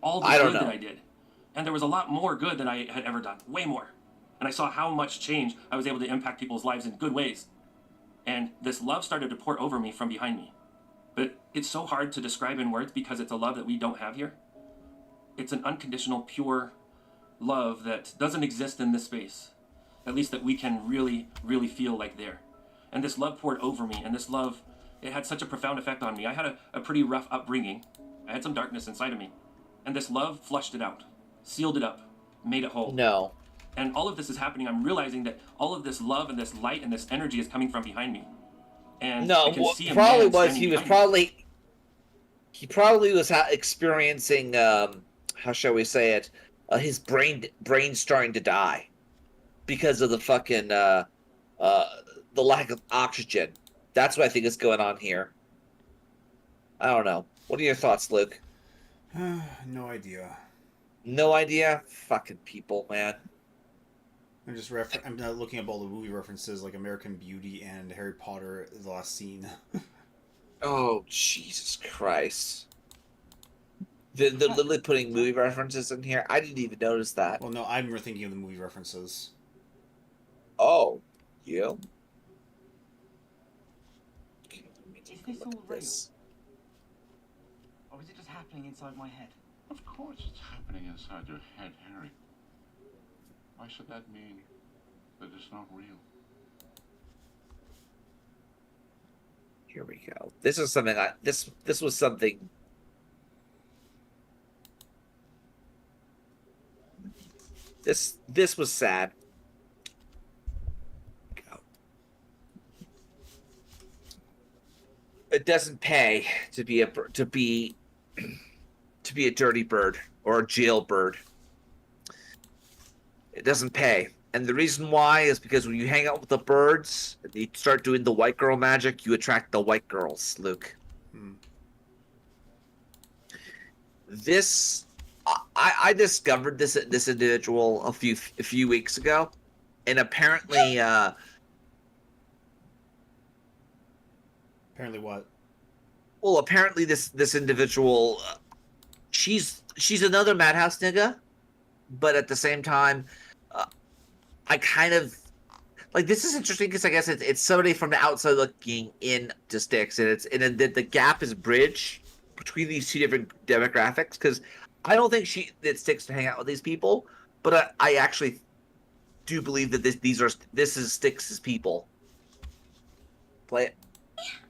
all the good that I did. And there was a lot more good than I had ever done. Way more. And I saw how much change I was able to impact people's lives in good ways. And this love started to pour over me from behind me. But it's so hard to describe in words because it's a love that we don't have here. It's an unconditional, pure love that doesn't exist in this space. At least that we can really, really feel like there. And this love poured over me, and this love, it had such a profound effect on me. I had a pretty rough upbringing. I had some darkness inside of me. And this love flushed it out, sealed it up, made it whole. No. And all of this is happening. I'm realizing that all of this love and this light and this energy is coming from behind me. And no, I can see probably was he was probably he probably was experiencing how shall we say it, his brain starting to die because of the fucking the lack of oxygen. That's what I think is going on here. I don't know. What are your thoughts, Luke? No idea. No idea? Fucking people, man. I'm just I'm not looking up all the movie references like American Beauty and Harry Potter, The Last Scene. Oh, Jesus Christ. They're literally putting movie references in here? I didn't even notice that. Well, no, I'm thinking of the movie references. Oh, yeah? Is this all real? Or is it just happening inside my head? Of course it's happening inside your head, Harry. Why should that mean that it's not real? Here we go. This is something this was something. This was sad. Go. It doesn't pay to be a dirty bird or a jailbird. It doesn't pay. And the reason why is because when you hang out with the birds, and you start doing the white girl magic, you attract the white girls, Luke. This, I discovered this individual a few weeks ago, and apparently, apparently what? Well, apparently this individual, she's another Madhouse nigga, but at the same time, I kind of like this is interesting because I guess it's somebody from the outside looking in to Styx, and the gap is bridged between these two different demographics because I don't think that Styx to hang out with these people, but I actually do believe that this is Styx's people. Play it.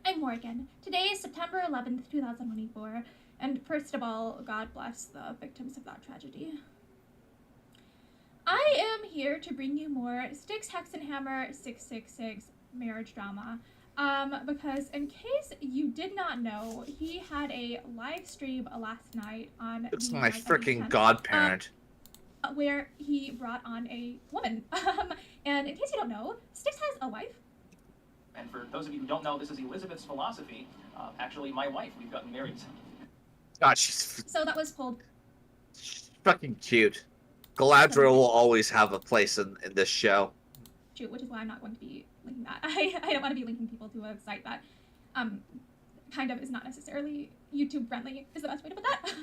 I'm Morgan. Today is September 11th, 2024, and first of all, God bless the victims of that tragedy. I am here to bring you more Styx Hexenhammer 666 marriage drama. Because in case you did not know, he had a live stream last night on It's my freaking godparent. Where he brought on a woman. And in case you don't know, Styx has a wife. And for those of you who don't know, this is Elizabeth's philosophy. Actually, my wife, we've gotten married. God, she's So that was pulled. fucking cute. Galadriel will always have a place in this show. shoot, which is why I'm not going to be linking that. I don't want to be linking people to a site that kind of is not necessarily YouTube friendly, is the best way to put that.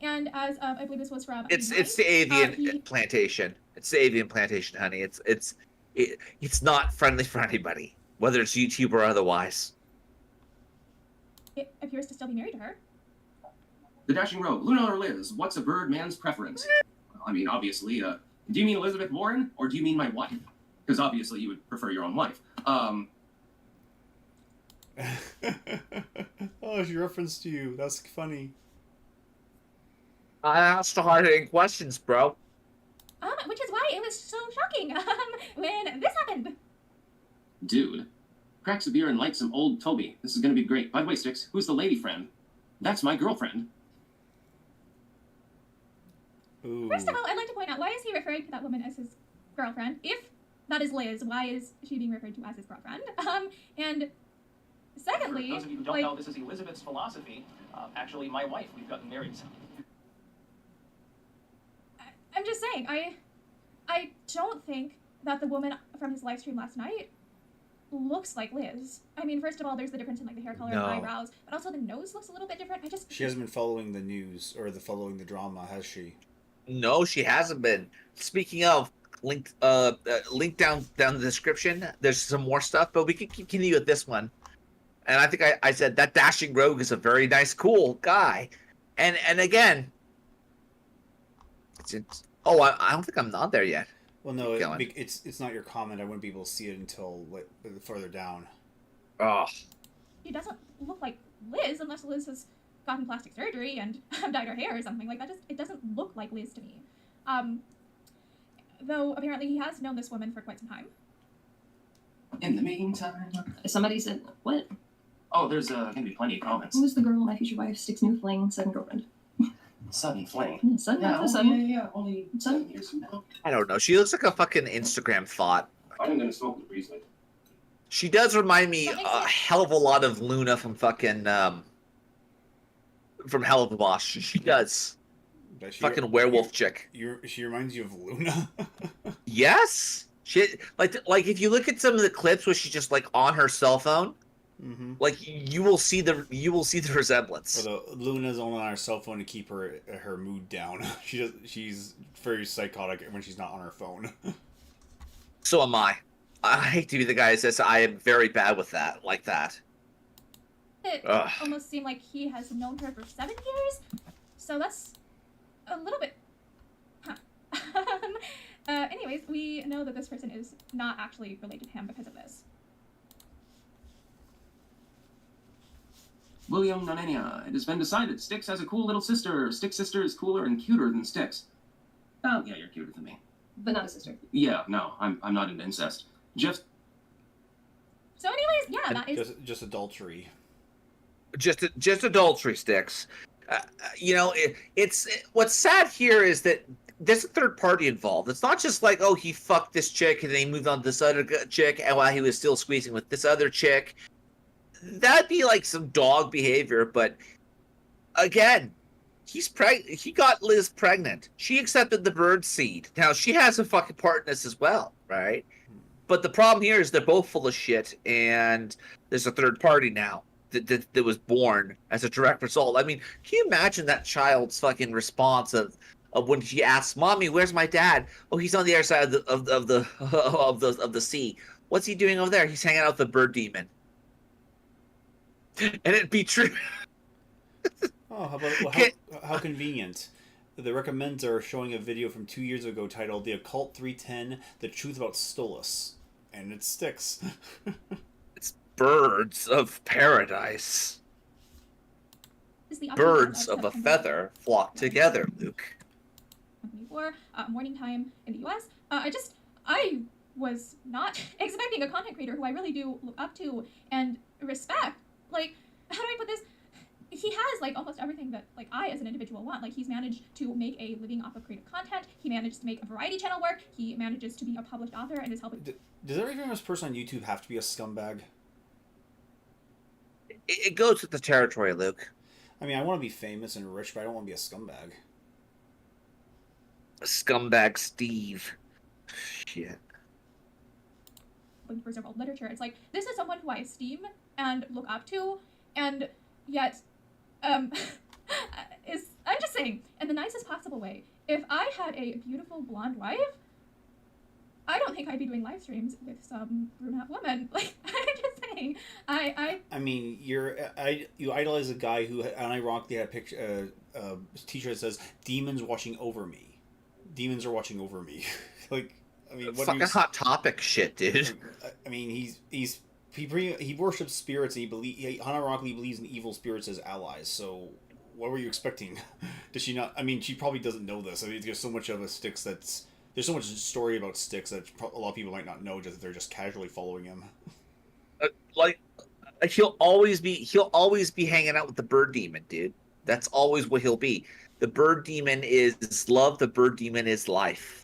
And as I believe this was from It's the avian plantation. It's the avian plantation, honey. It's not friendly for anybody, whether it's YouTube or otherwise. It appears to still be married to her. The dashing rogue, Luna or Liz, what's a bird man's preference? Well, I mean, obviously, do you mean Elizabeth Warren, or do you mean my wife? Because obviously you would prefer your own wife. Oh, she referenced you. That's funny. I asked the hard-hitting questions, bro. Which is why it was so shocking when this happened. Dude, cracks a beer and light some old Toby. This is gonna be great. By the way, Sticks, who's the lady friend? That's my girlfriend. Ooh. First of all, I'd like to point out, why is he referring to that woman as his girlfriend? If that is Liz, why is she being referred to as his girlfriend? And secondly, for those of you who don't know, this is Elizabeth's philosophy. Actually, my wife, we've gotten married. I'm just saying, I don't think that the woman from his live stream last night looks like Liz. I mean, first of all, there's the difference in like the hair color and eyebrows, but also the nose looks a little bit different. She hasn't been following the news or following the drama, has she? No, she hasn't been. Speaking of, link down the description. There's some more stuff, but we can continue with this one. And I think I said that dashing rogue is a very nice, cool guy. And again, I don't think I'm not there yet. Well, no, it's not your comment. I wouldn't be able to see it until further down. Oh. She doesn't look like Liz unless Liz has gotten plastic surgery and dyed her hair or something like that. It doesn't look like Liz to me. Though apparently he has known this woman for quite some time. In the meantime, Somebody said, what? oh, there's gonna be plenty of comments. Who was the girl my future wife, Stick's new fling, sudden girlfriend? Sudden flame. Yeah, sudden. Only Sudden. years from now. I don't know. She looks like a fucking Instagram thought. I'm gonna smoke with Riesling. She does remind me a hell of a lot of Luna from fucking from Hell of a Boss. She does. Fucking werewolf chick. She reminds you of Luna. Yes. She like if you look at some of the clips where she's just like on her cell phone, like you will see the resemblance. Although Luna's only on her cell phone to keep her mood down. She's very psychotic when she's not on her phone. So am I. I hate to be the guy who says I am very bad with that, like that. It almost seemed like he has known her for 7 years, so that's a little bit. Anyways, we know that this person is not actually related to him because of this. William Nonenia, it has been decided Styx has a cool little sister. Styx's sister is cooler and cuter than Styx. Oh, yeah, you're cuter than me. But not a sister. Yeah, no, I'm not into incest. Just. So anyways, yeah, that is... Just adultery. Just adultery, Styx. It's what's sad here is that there's a third party involved. It's not just like, oh, he fucked this chick and then he moved on to this other chick, and while he was still squeezing with this other chick. That'd be like some dog behavior, but again, he got Liz pregnant. She accepted the bird seed. Now she has a fucking part in this as well, right? But the problem here is they're both full of shit, and there's a third party now that was born as a direct result. I mean, can you imagine that child's fucking response of when she asks, "Mommy, where's my dad?" "Oh, he's on the other side of the sea." "What's he doing over there?" "He's hanging out with the bird demon." And it'd be true. Oh, how convenient. The recommends are showing a video from 2 years ago titled "The Occult 310: The Truth About Stolas," and it sticks. It's birds of paradise. Birds of a feather flock together, Luke. Before morning time in the U.S. I was not expecting a content creator who I really do look up to and respect. Like, how do I put this? He has like almost everything that like I as an individual want. Like, he's managed to make a living off of creative content. He managed to make a variety channel work. He manages to be a published author and is helping. Does every famous person on YouTube have to be a scumbag? It goes with the territory, Luke. I mean, I want to be famous and rich, but I don't want to be a scumbag. Scumbag Steve. Shit. going to preserve old literature. It's like, this is someone who I esteem and look up to, and yet, I'm just saying, in the nicest possible way, if I had a beautiful blonde wife, I don't think I'd be doing live streams with some brunette woman. Like, I'm just saying, I mean, you idolize a guy who unironically had a picture, t-shirt that says "Demons watching over me." Demons are watching over me. Like, I mean, what fucking Hot Topic shit, dude. I mean, he worships spirits, and he unironically believes in evil spirits as allies. So, what were you expecting? Does she not? I mean, she probably doesn't know this. I mean, there's so much of a Styx there's so much story about Styx that a lot of people might not know, just that they're just casually following him. Like he'll always be hanging out with the bird demon, dude. That's always what he'll be. The bird demon is love. The bird demon is life.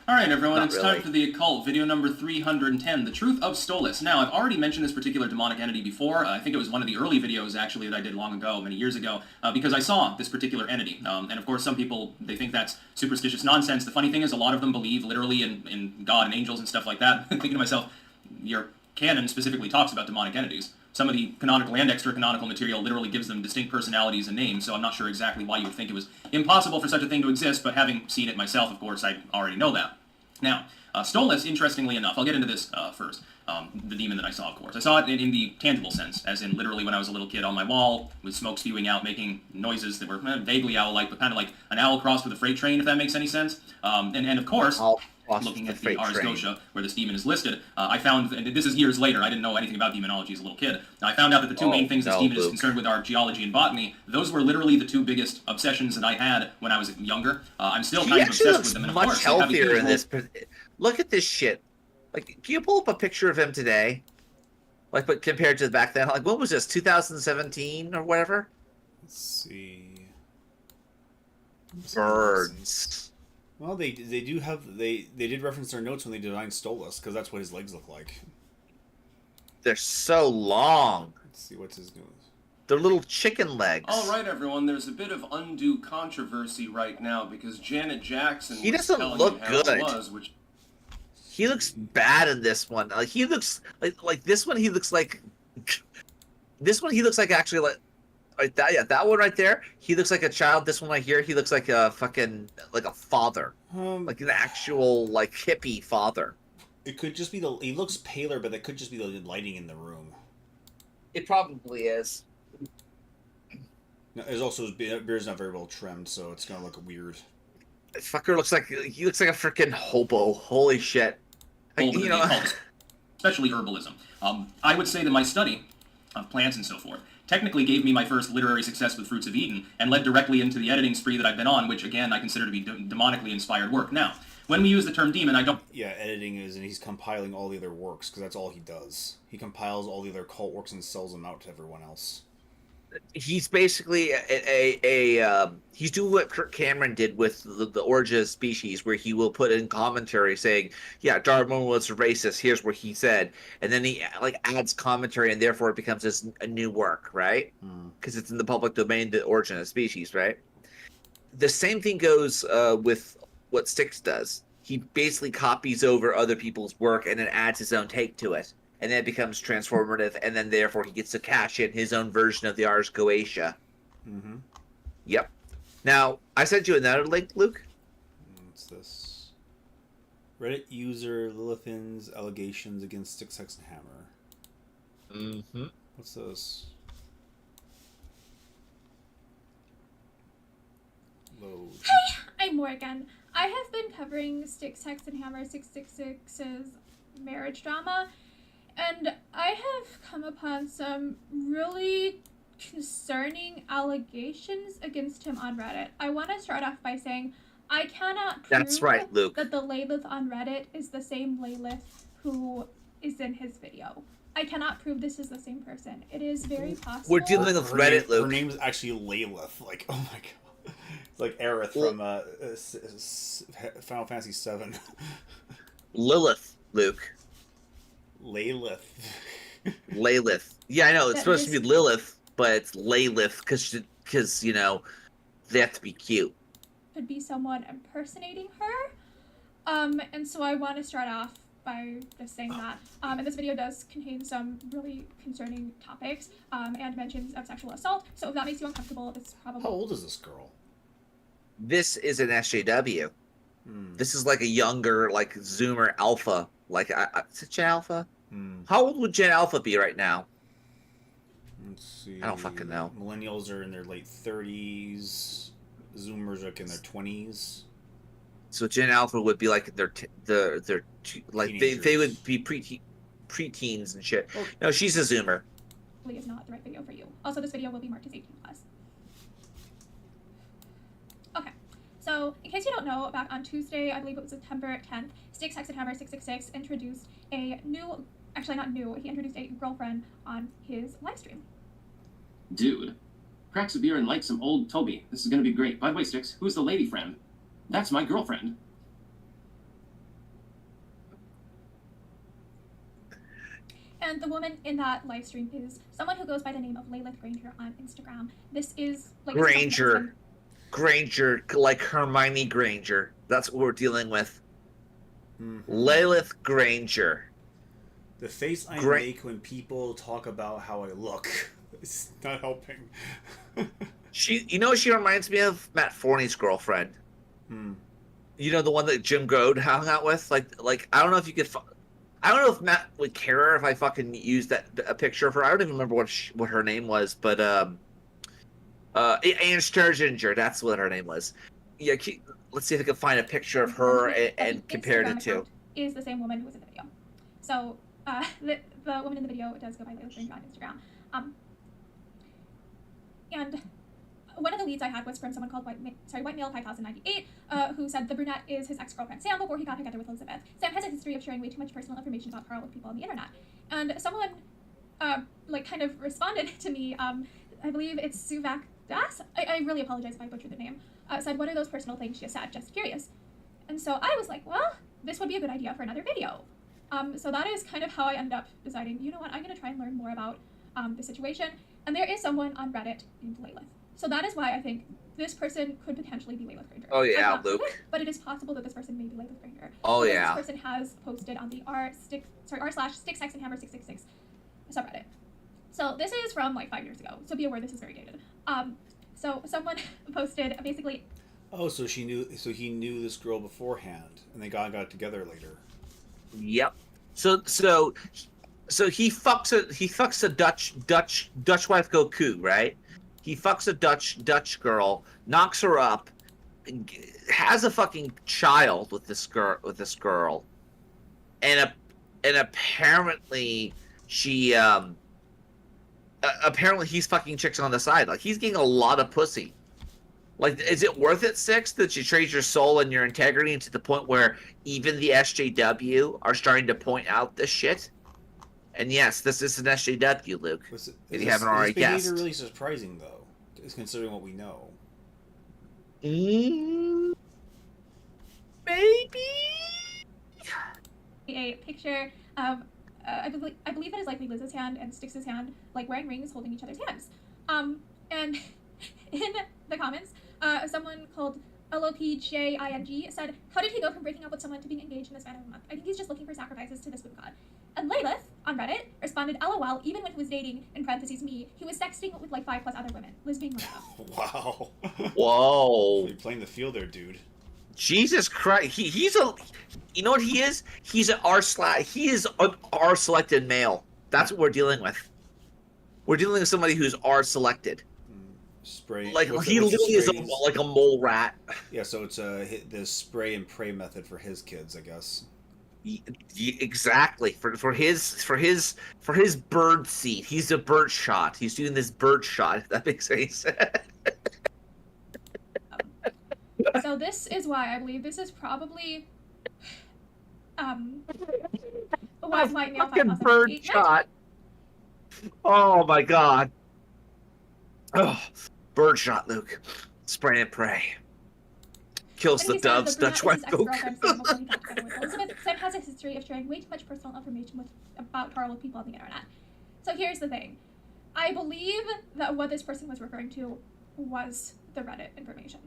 All right, everyone, Not it's really. time for the occult, video number 310, The Truth of Stolas. Now, I've already mentioned this particular demonic entity before. I think it was one of the early videos, actually, that I did long ago, many years ago, because I saw this particular entity. And, of course, some people, they think that's superstitious nonsense. The funny thing is, a lot of them believe literally in God and angels and stuff like that. Thinking to myself, your canon specifically talks about demonic entities. Some of the canonical and extra-canonical material literally gives them distinct personalities and names, so I'm not sure exactly why you would think it was impossible for such a thing to exist, but having seen it myself, of course, I already know that. Now, Stolas, interestingly enough, I'll get into this first, the demon that I saw, of course. I saw it in the tangible sense, as in literally when I was a little kid on my wall, with smoke spewing out, making noises that were vaguely owl-like, but kind of like an owl crossed with a freight train, if that makes any sense. And of course, looking at the Ars Gotia, where this demon is listed, I found, and this is years later, I didn't know anything about demonology as a little kid, I found out that the two main things this demon is concerned with are geology and botany. Those were literally the two biggest obsessions that I had when I was younger. I'm still kind of obsessed with them, and of much course, they have a healthier huge in this. Look at this shit. Like, can you pull up a picture of him today? Like, but compared to back then, like, what was this, 2017 or whatever? Let's see. Birds. Well, they did reference their notes when they designed Stolas, because that's what his legs look like. They're so long. Let's see, what's his nose? They're little chicken legs. All right, everyone. There's a bit of undue controversy right now because Janet Jackson. He was doesn't telling look me how good. It was, which He looks bad in this one. Like, he looks like this one. He looks like this one. He looks like actually like that. Yeah, that one right there. He looks like a child. This one right here. He looks like a fucking like a father, like an actual like hippie father. It could just be he looks paler, but that could just be the lighting in the room. It probably is. No, there's also his beard's not very well trimmed, so it's gonna look weird. Fucker looks like a freaking hobo. Holy shit! you know, especially herbalism. I would say that my study of plants and so forth technically gave me my first literary success with Fruits of Eden and led directly into the editing spree that I've been on, which again I consider to be demonically inspired work. Now, when we use the term demon, I don't. Yeah, editing is, and he's compiling all the other works because that's all he does. He compiles all the other cult works and sells them out to everyone else. He's basically he's doing what Kirk Cameron did with the Origin of Species, where he will put in commentary saying, yeah, Darwin was racist, here's what he said, and then he like adds commentary, and therefore it becomes a new work, right? Because it's in the public domain, the Origin of Species, right? The same thing goes with what Styx does. He basically copies over other people's work and then adds his own take to it. And then it becomes transformative, and then therefore he gets to cash in his own version of the Ars Goetia. Mm-hmm. Yep. Now, I sent you another link, Luke. What's this? Reddit user Lilithin's allegations against Styx, Hex, and Hammer. Mm-hmm. What's this? Load. Hey, I'm Morgan. I have been covering Styx, Hex, and Hammer 666's marriage drama, and I have come upon some really concerning allegations against him on Reddit. I want to start off by saying I cannot prove That's right, Luke. that the Lilith on Reddit is the same Lilith who is in his video. I cannot prove this is the same person. It is very possible. We're dealing with Reddit, Luke. Her name's actually Lilith. Like, oh my god. It's like Aerith from Final Fantasy VII. Lilith, Luke. Lilith. Lilith. Yeah, I know. It's That supposed is- to be Lilith, but it's Lilith because you know, they have to be cute. Could be someone impersonating her. And so I want to start off by just saying that. And this video does contain some really concerning topics and mentions of sexual assault. So if that makes you uncomfortable, it's probably... How old is this girl? This is an SJW. This is like a younger, like Zoomer Alpha. Like, is it Gen Alpha? How old would Gen Alpha be right now? Let's see. I don't fucking know. Millennials are in their late 30s. Zoomers are like in their 20s. So Gen Alpha would be like their like they would be preteens and shit. Oh. No, she's a Zoomer. Is not the right video for you. Also, this video will be marked as 18+. Okay, so in case you don't know, back on Tuesday, I believe it was September 10th, Styx Hexenhammer 666 introduced a new, actually not new, he introduced a girlfriend on his live stream. Dude, cracks a beer and light some old Toby. This is gonna be great. By the way, Styx, who's the lady friend? That's my girlfriend. And the woman in that live stream is someone who goes by the name of Lilith Granger on Instagram. This is like Granger, like Hermione Granger. That's what we're dealing with. Lilith Granger. The face I make when people talk about how I look is not helping. She reminds me of Matt Forney's girlfriend. You know, the one that Jim Grode hung out with. Like I don't know if you could. I don't know if Matt would care if I fucking used a picture of her. I don't even remember what her name was, but Ann Sturginger, that's what her name was. Yeah, let's see if I can find a picture of her and compare it to. Is the same woman who was in the video. So the woman in the video does go by Lilith Granger on Instagram. And one of the leads I had was from someone called White Male 5098, who said the brunette is his ex-girlfriend Sam before he got together with Elizabeth. Sam has a history of sharing way too much personal information about Carl with people on the internet. And someone kind of responded to me, I believe it's Suvak Das, I really apologize if I butchered the name, said, what are those personal things she said? Just curious. And so I was like, well, this would be a good idea for another video. So that is kind of how I ended up deciding, you know what, I'm going to try and learn more about the situation. And there is someone on Reddit named Lilith. So that is why I think this person could potentially be Lilith Granger. Oh yeah, Luke. But it is possible that this person may be Lilith Granger. Oh yeah. This person has posted on the r/Styx Hexenhammer 666 subreddit. So this is from like 5 years ago. So be aware this is very dated. So someone posted basically. Oh, so he knew this girl beforehand, and they got together later. Yep. So he fucks a Dutch wife Goku, right? He fucks a Dutch girl, knocks her up, has a fucking child with this girl, and apparently she apparently he's fucking chicks on the side. Like, he's getting a lot of pussy. Like, is it worth it, Six, that you trade your soul and your integrity to the point where even the SJW are starting to point out this shit? And yes, this is an SJW, Luke. If you haven't already guessed. This behavior really surprising, though, is considering what we know. Maybe a picture of I believe it is likely Liz's hand and Styx's hand, like wearing rings, holding each other's hands. And in the comments, someone called LOPJING said, "How did he go from breaking up with someone to being engaged in the span of a month? I think he's just looking for sacrifices to this moon god." And Lilith on Reddit responded, "LOL, even when he was dating, in parentheses me, he was sexting with like 5+ other women. Liz being one of them." Wow. Whoa. You're playing the field there, dude. Jesus Christ. He's a, you know what he is? He's an he is an R selected male. That's what we're dealing with. We're dealing with somebody who's R selected. Spray. Like, he literally is like a mole rat. Yeah, so it's the spray and pray method for his kids, I guess. Exactly. For his bird seed. He's a bird shot. He's doing this bird shot, if that makes any sense. So this is why I believe this is probably why male fucking bird shot. Oh my god. Oh, bird shot, Luke. Spray and pray. Kills the doves. Dutch wife Goku. Elizabeth, Sam has a history of sharing way too much personal information about Carl with people on the internet. So here's the thing. I believe that what this person was referring to was the Reddit information.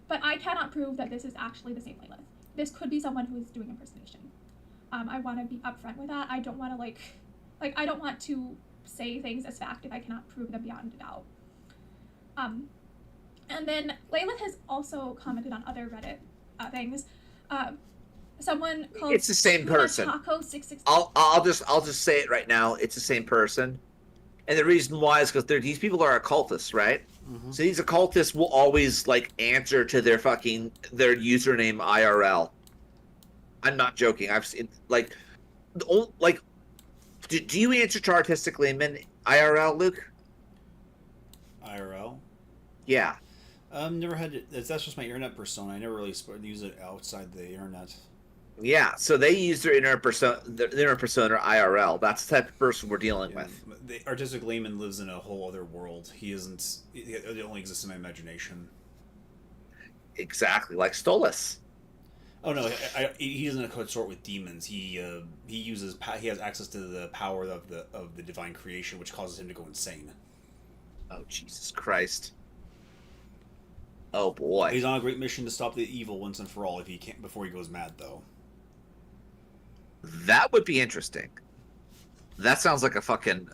But I cannot prove that this is actually the same Lilith. This could be someone who is doing impersonation. I want to be upfront with that. I don't want to I don't want to say things as fact if I cannot prove them beyond a doubt. And then Layla has also commented on other Reddit things. Someone called It's the same person. Taco 666. I'll just say it right now. It's the same person, and the reason why is because these people are occultists, right? Mm-hmm. So these occultists will always like answer to their username IRL. I'm not joking. I've seen like do you answer to artistic layman IRL, Luke? IRL? Yeah. Never had it. That's just my internet persona. I never really use it outside the internet. Yeah, so they use their inner persona IRL. That's the type of person we're dealing with. The artistic layman lives in a whole other world. He isn't. It only exists in my imagination. Exactly, like Stolas. Oh no, he doesn't consort with demons. He has access to the power of the divine creation, which causes him to go insane. Oh Jesus Christ! Oh boy, he's on a great mission to stop the evil once and for all. If he can't before he goes mad, though. That would be interesting. That sounds like a freaking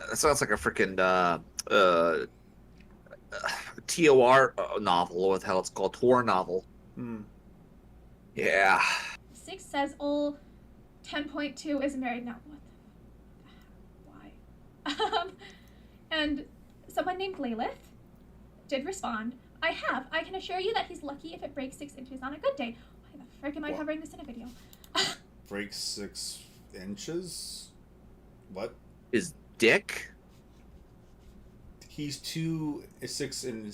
TOR novel, or what the hell it's called, Tor novel. Hmm. Yeah. 6 says, 10.2 is married now. What? Why? And someone named Laylith did respond. I can assure you that he's lucky if it breaks 6 inches on a good day. Why the frick am I covering this in a video? Break 6 inches? What? His dick? He's 6 and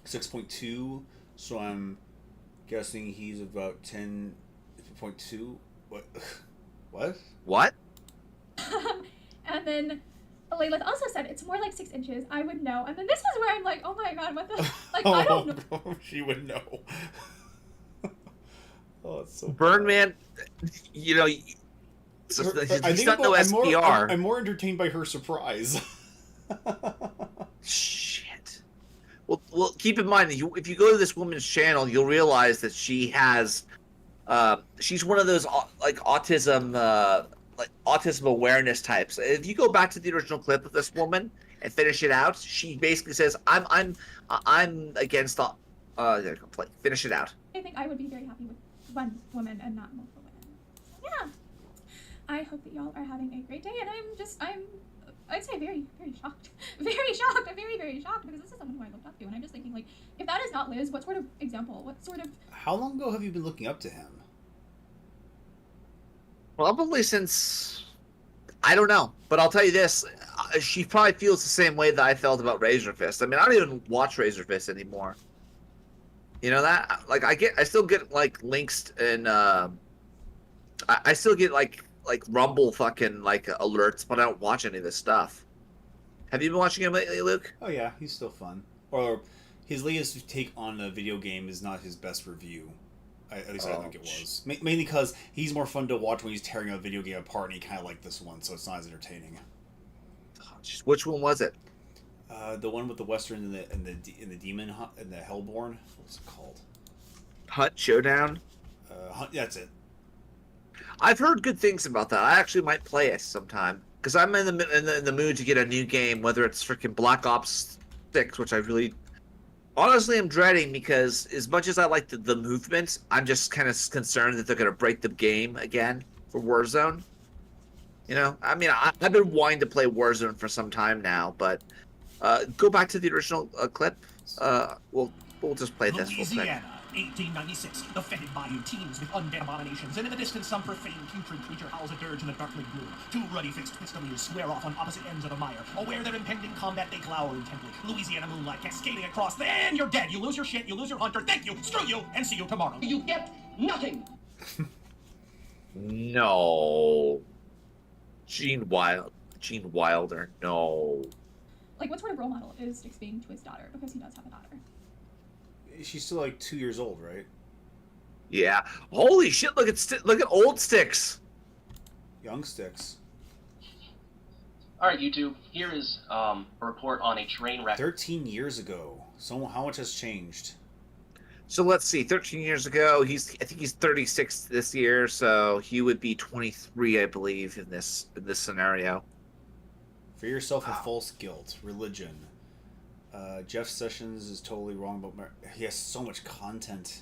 6.2, so I'm guessing he's about 10.2. What? What? What? And then Layla also said it's more like 6 inches. I would know. And then this is where I'm like, oh my god, what the? Like, I don't know. She would know. Oh, it's so Burn Man, you know, he's not no SPR. I'm more entertained by her surprise. Shit. Well, keep in mind that if you go to this woman's channel, you'll realize that she has, she's one of those like autism awareness types. If you go back to the original clip of this woman and finish it out, she basically says, "I'm against the." Finish it out. I think I would be very happy with one woman and not multiple women. So, yeah. I hope that y'all are having a great day, and I'd say very, very shocked. Very shocked. I'm very, very shocked because this is someone who I looked up to, and I'm just thinking, like, if that is not Liz, what sort of example? What sort of... How long ago have you been looking up to him? Probably since... I don't know. But I'll tell you this. She probably feels the same way that I felt about Razor Fist. I mean, I don't even watch Razor Fist anymore. You know that? Like, I still get, like, links and, I still get, like Rumble fucking, like, alerts, but I don't watch any of this stuff. Have you been watching him lately, Luke? Oh, yeah. He's still fun. Or his latest take on a video game is not his best review. At least I think it was. Mainly because he's more fun to watch when he's tearing a video game apart, and he kind of liked this one, so it's not as entertaining. Which one was it? The one with the Western and the Demon Hunt and the Hellborn. What's it called? Hunt Showdown? That's it. I've heard good things about that. I actually might play it sometime. Because I'm in the mood to get a new game, whether it's freaking Black Ops 6, which I really... Honestly, I'm dreading because as much as I like the movement, I'm just kind of concerned that they're going to break the game again for Warzone. You know? I mean, I've been wanting to play Warzone for some time now, but go back to the original clip. We'll just play this real quick. Louisiana, 1896. The fetid bayou teems with undead abominations, and in the distance some profane putrid creature howls a dirge in the darkly gloom. Two ruddy fixed pistoliers square off on opposite ends of the mire. Aware their impending combat, they glower intently. Louisiana moonlight cascading across, then you're dead. You lose your shit, you lose your hunter, thank you, screw you, and see you tomorrow. You get nothing! No. Gene Wilder, no. Like, what sort of role model is Styx being to his daughter? Because he does have a daughter. She's still like 2 years old, right? Yeah. Holy shit! Look at old Styx. Young Styx. All right, YouTube. Here is a report on a train wreck. 13 years ago. So how much has changed? So let's see. 13 years ago, I think he's 36 this year, so he would be 23, I believe, in this scenario. For yourself a false guilt, religion. Jeff Sessions is totally wrong about. He has so much content.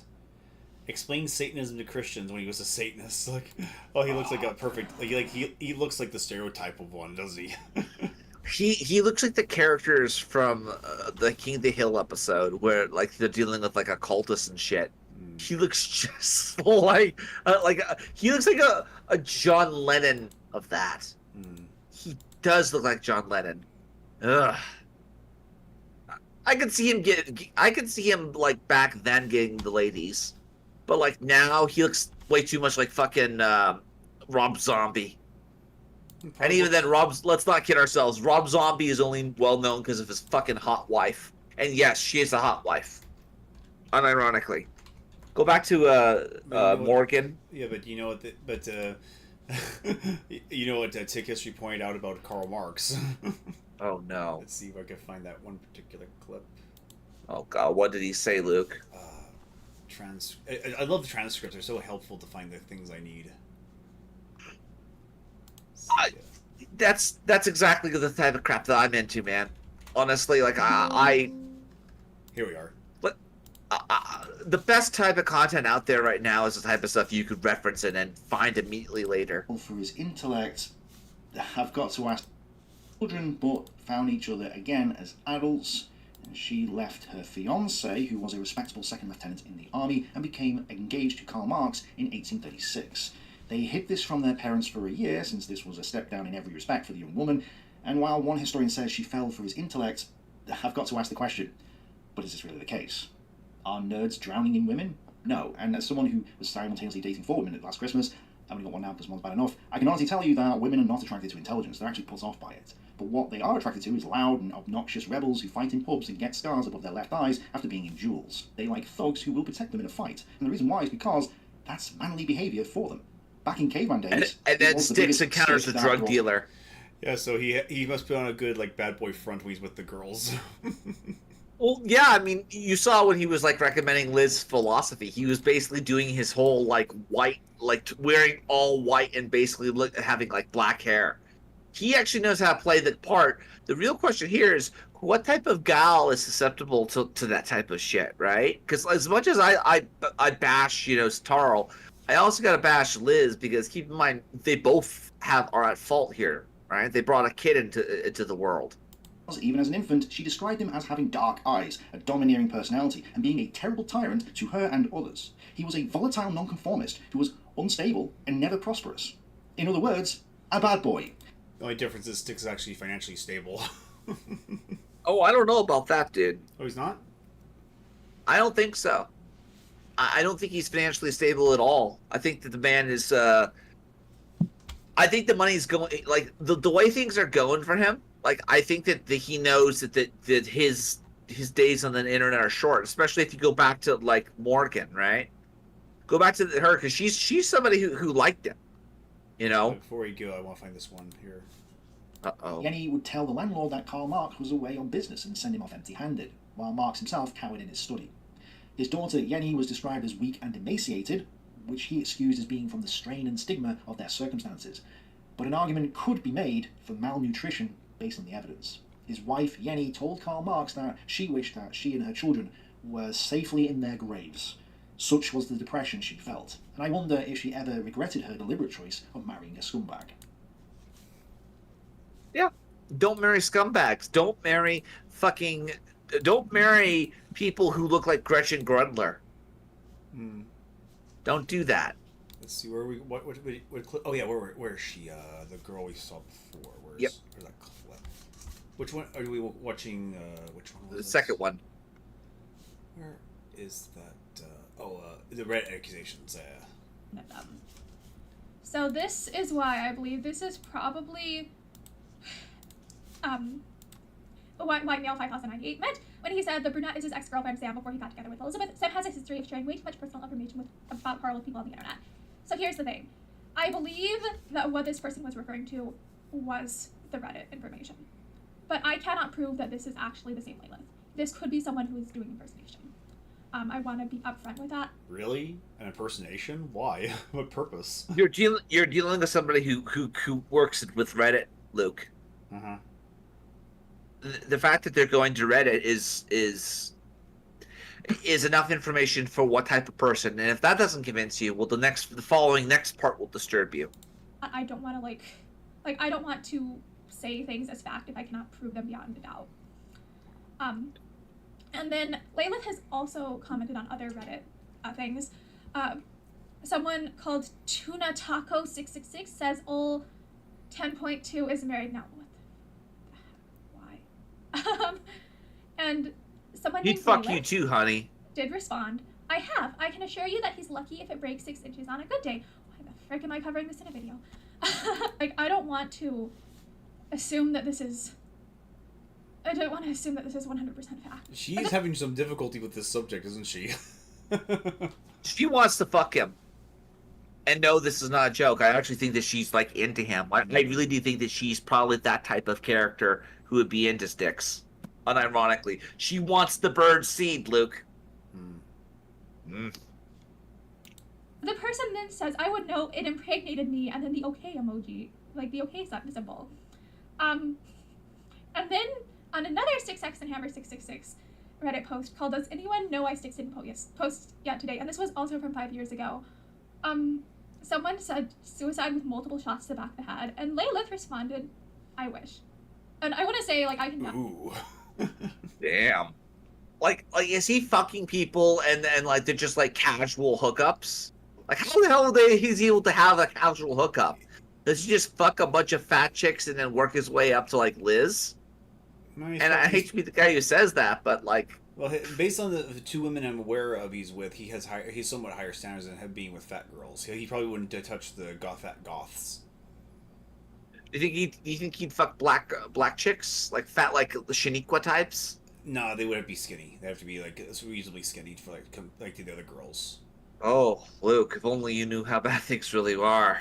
Explain Satanism to Christians when he was a Satanist. Like, oh, he looks like a perfect. He looks like the stereotype of one, does he? He looks like the characters from the King of the Hill episode where like they're dealing with like occultists and shit. He looks just he looks like a John Lennon of that. He does look like John Lennon. Ugh. I could see him like back then getting the ladies, but like now he looks way too much like fucking Rob Zombie. And even then, let's not kid ourselves. Rob Zombie is only well known because of his fucking hot wife. And yes, she is a hot wife. Unironically. Go back to Morgan. Yeah, but you know what? You know what Tick History pointed out about Karl Marx. Oh no. Let's see if I can find that one particular clip. Oh god, what did he say, Luke? I love the transcripts. They're so helpful to find the things I need. That's exactly the type of crap that I'm into, man. Honestly, like I here we are. But the best type of content out there right now is the type of stuff you could reference it and find immediately later. For his intellect, have got to ask children, but found each other again as adults. And she left her fiance, who was a respectable second lieutenant in the army, and became engaged to Karl Marx in 1836. They hid this from their parents for a year, since this was a step down in every respect for the young woman, and while one historian says she fell for his intellect, I've got to ask the question, but is this really the case? Are nerds drowning in women? No, and as someone who was simultaneously dating 4 women last Christmas, I've only got one now because one's bad enough, I can honestly tell you that women are not attracted to intelligence, they're actually put off by it. But what they are attracted to is loud and obnoxious rebels who fight in pubs and get scars above their left eyes after being in duels. They like thugs who will protect them in a fight, and the reason why is because that's manly behaviour for them. Back in caveman days, and then Styx encounters the drug dealer. Yeah, so he must put on a good like bad boy front when he's with the girls. Well, yeah, I mean, you saw when he was like recommending Liz's philosophy. He was basically doing his whole like white, like wearing all white and basically having like black hair. He actually knows how to play the part. The real question here is, what type of gal is susceptible to that type of shit, right? Because as much as I bash, Tarl, I also got to bash Liz, because keep in mind, they both are at fault here, right? They brought a kid into the world. Even as an infant, she described him as having dark eyes, a domineering personality, and being a terrible tyrant to her and others. He was a volatile nonconformist who was unstable and never prosperous. In other words, a bad boy. The only difference is Styx is actually financially stable. Oh, I don't know about that, dude. Oh, he's not? I don't think so. I don't think he's financially stable at all. I think that the man is... I think the money's going... Like, the way things are going for him, like, I think that he knows that his days on the internet are short, especially if you go back to, like, Morgan, right? Go back to her, because she's somebody who liked him, you know? Before you go, I want to find this one here. Uh-oh. Yenny would tell the landlord that Karl Marx was away on business and send him off empty-handed, while Marx himself cowered in his study. His daughter Yenny was described as weak and emaciated, which he excused as being from the strain and stigma of their circumstances. But an argument could be made for malnutrition based on the evidence. His wife Yenny told Karl Marx that she wished that she and her children were safely in their graves. Such was the depression she felt, and I wonder if she ever regretted her deliberate choice of marrying a scumbag. Yeah. Don't marry scumbags. Don't marry people who look like Gretchen Grundler. Don't do that. Let's see where what oh yeah, where is she? The girl we saw before. Where's that clip? Which one are we watching? Which one? The second one. Where is that? The red accusations. So this is why I believe this is probably what male 5098 meant when he said the brunette is his ex-girlfriend Sam before he got together with Elizabeth. Sam has a history of sharing way too much personal information about Karl with people on the internet. So here's the thing. I believe that what this person was referring to was the Reddit information. But I cannot prove that this is actually the same Lilith. This could be someone who is doing impersonation. I want to be upfront with that. Really? An impersonation? Why? What purpose? You're dealing with somebody who works with Reddit, Luke. Uh-huh. The fact that they're going to Reddit is enough information for what type of person, and if that doesn't convince you, well, the following next part will disturb you. I don't want to like I don't want to say things as fact if I cannot prove them beyond a doubt. And then Layla has also commented on other Reddit things. Someone called Tuna Taco 666 says, "Ol 10.2 is married now." Why? And someone He'd named fuck Layla you too, honey. did respond, "I have. I can assure you that he's lucky if it breaks 6 inches on a good day." Why the frick am I covering this in a video? Like, I don't want to assume that this is 100% fact. She's having some difficulty with this subject, isn't she? She wants to fuck him. And no, this is not a joke. I actually think that she's, like, into him. I really do think that she's probably that type of character who would be into Sticks. Unironically. She wants the bird seed, Luke. The person then says, "I would know it impregnated me," and then the okay emoji, like the okay symbol. And then on another 6x and Hammer 666 Reddit post called "Does anyone know why Sticks didn't post yet today?" And this was also from 5 years ago. Someone said suicide with multiple shots to the back of the head, and Laylith responded, "I wish." And I want to say, like, I can. Ooh. Damn. Like, is he fucking people and like they're just like casual hookups? Like, how the hell he's able to have a casual hookup? Does he just fuck a bunch of fat chicks and then work his way up to like Liz? No, And I hate to be the guy who says that, but like, well, based on the two women I'm aware of he's with, he's somewhat higher standards than him being with fat girls. He probably wouldn't touch the fat goths. do you think he'd fuck black chicks, like fat, like the Shaniqua types? No, they wouldn't be skinny. They have to be like reasonably skinny for like the other girls. Oh, Luke, if only you knew how bad things really are.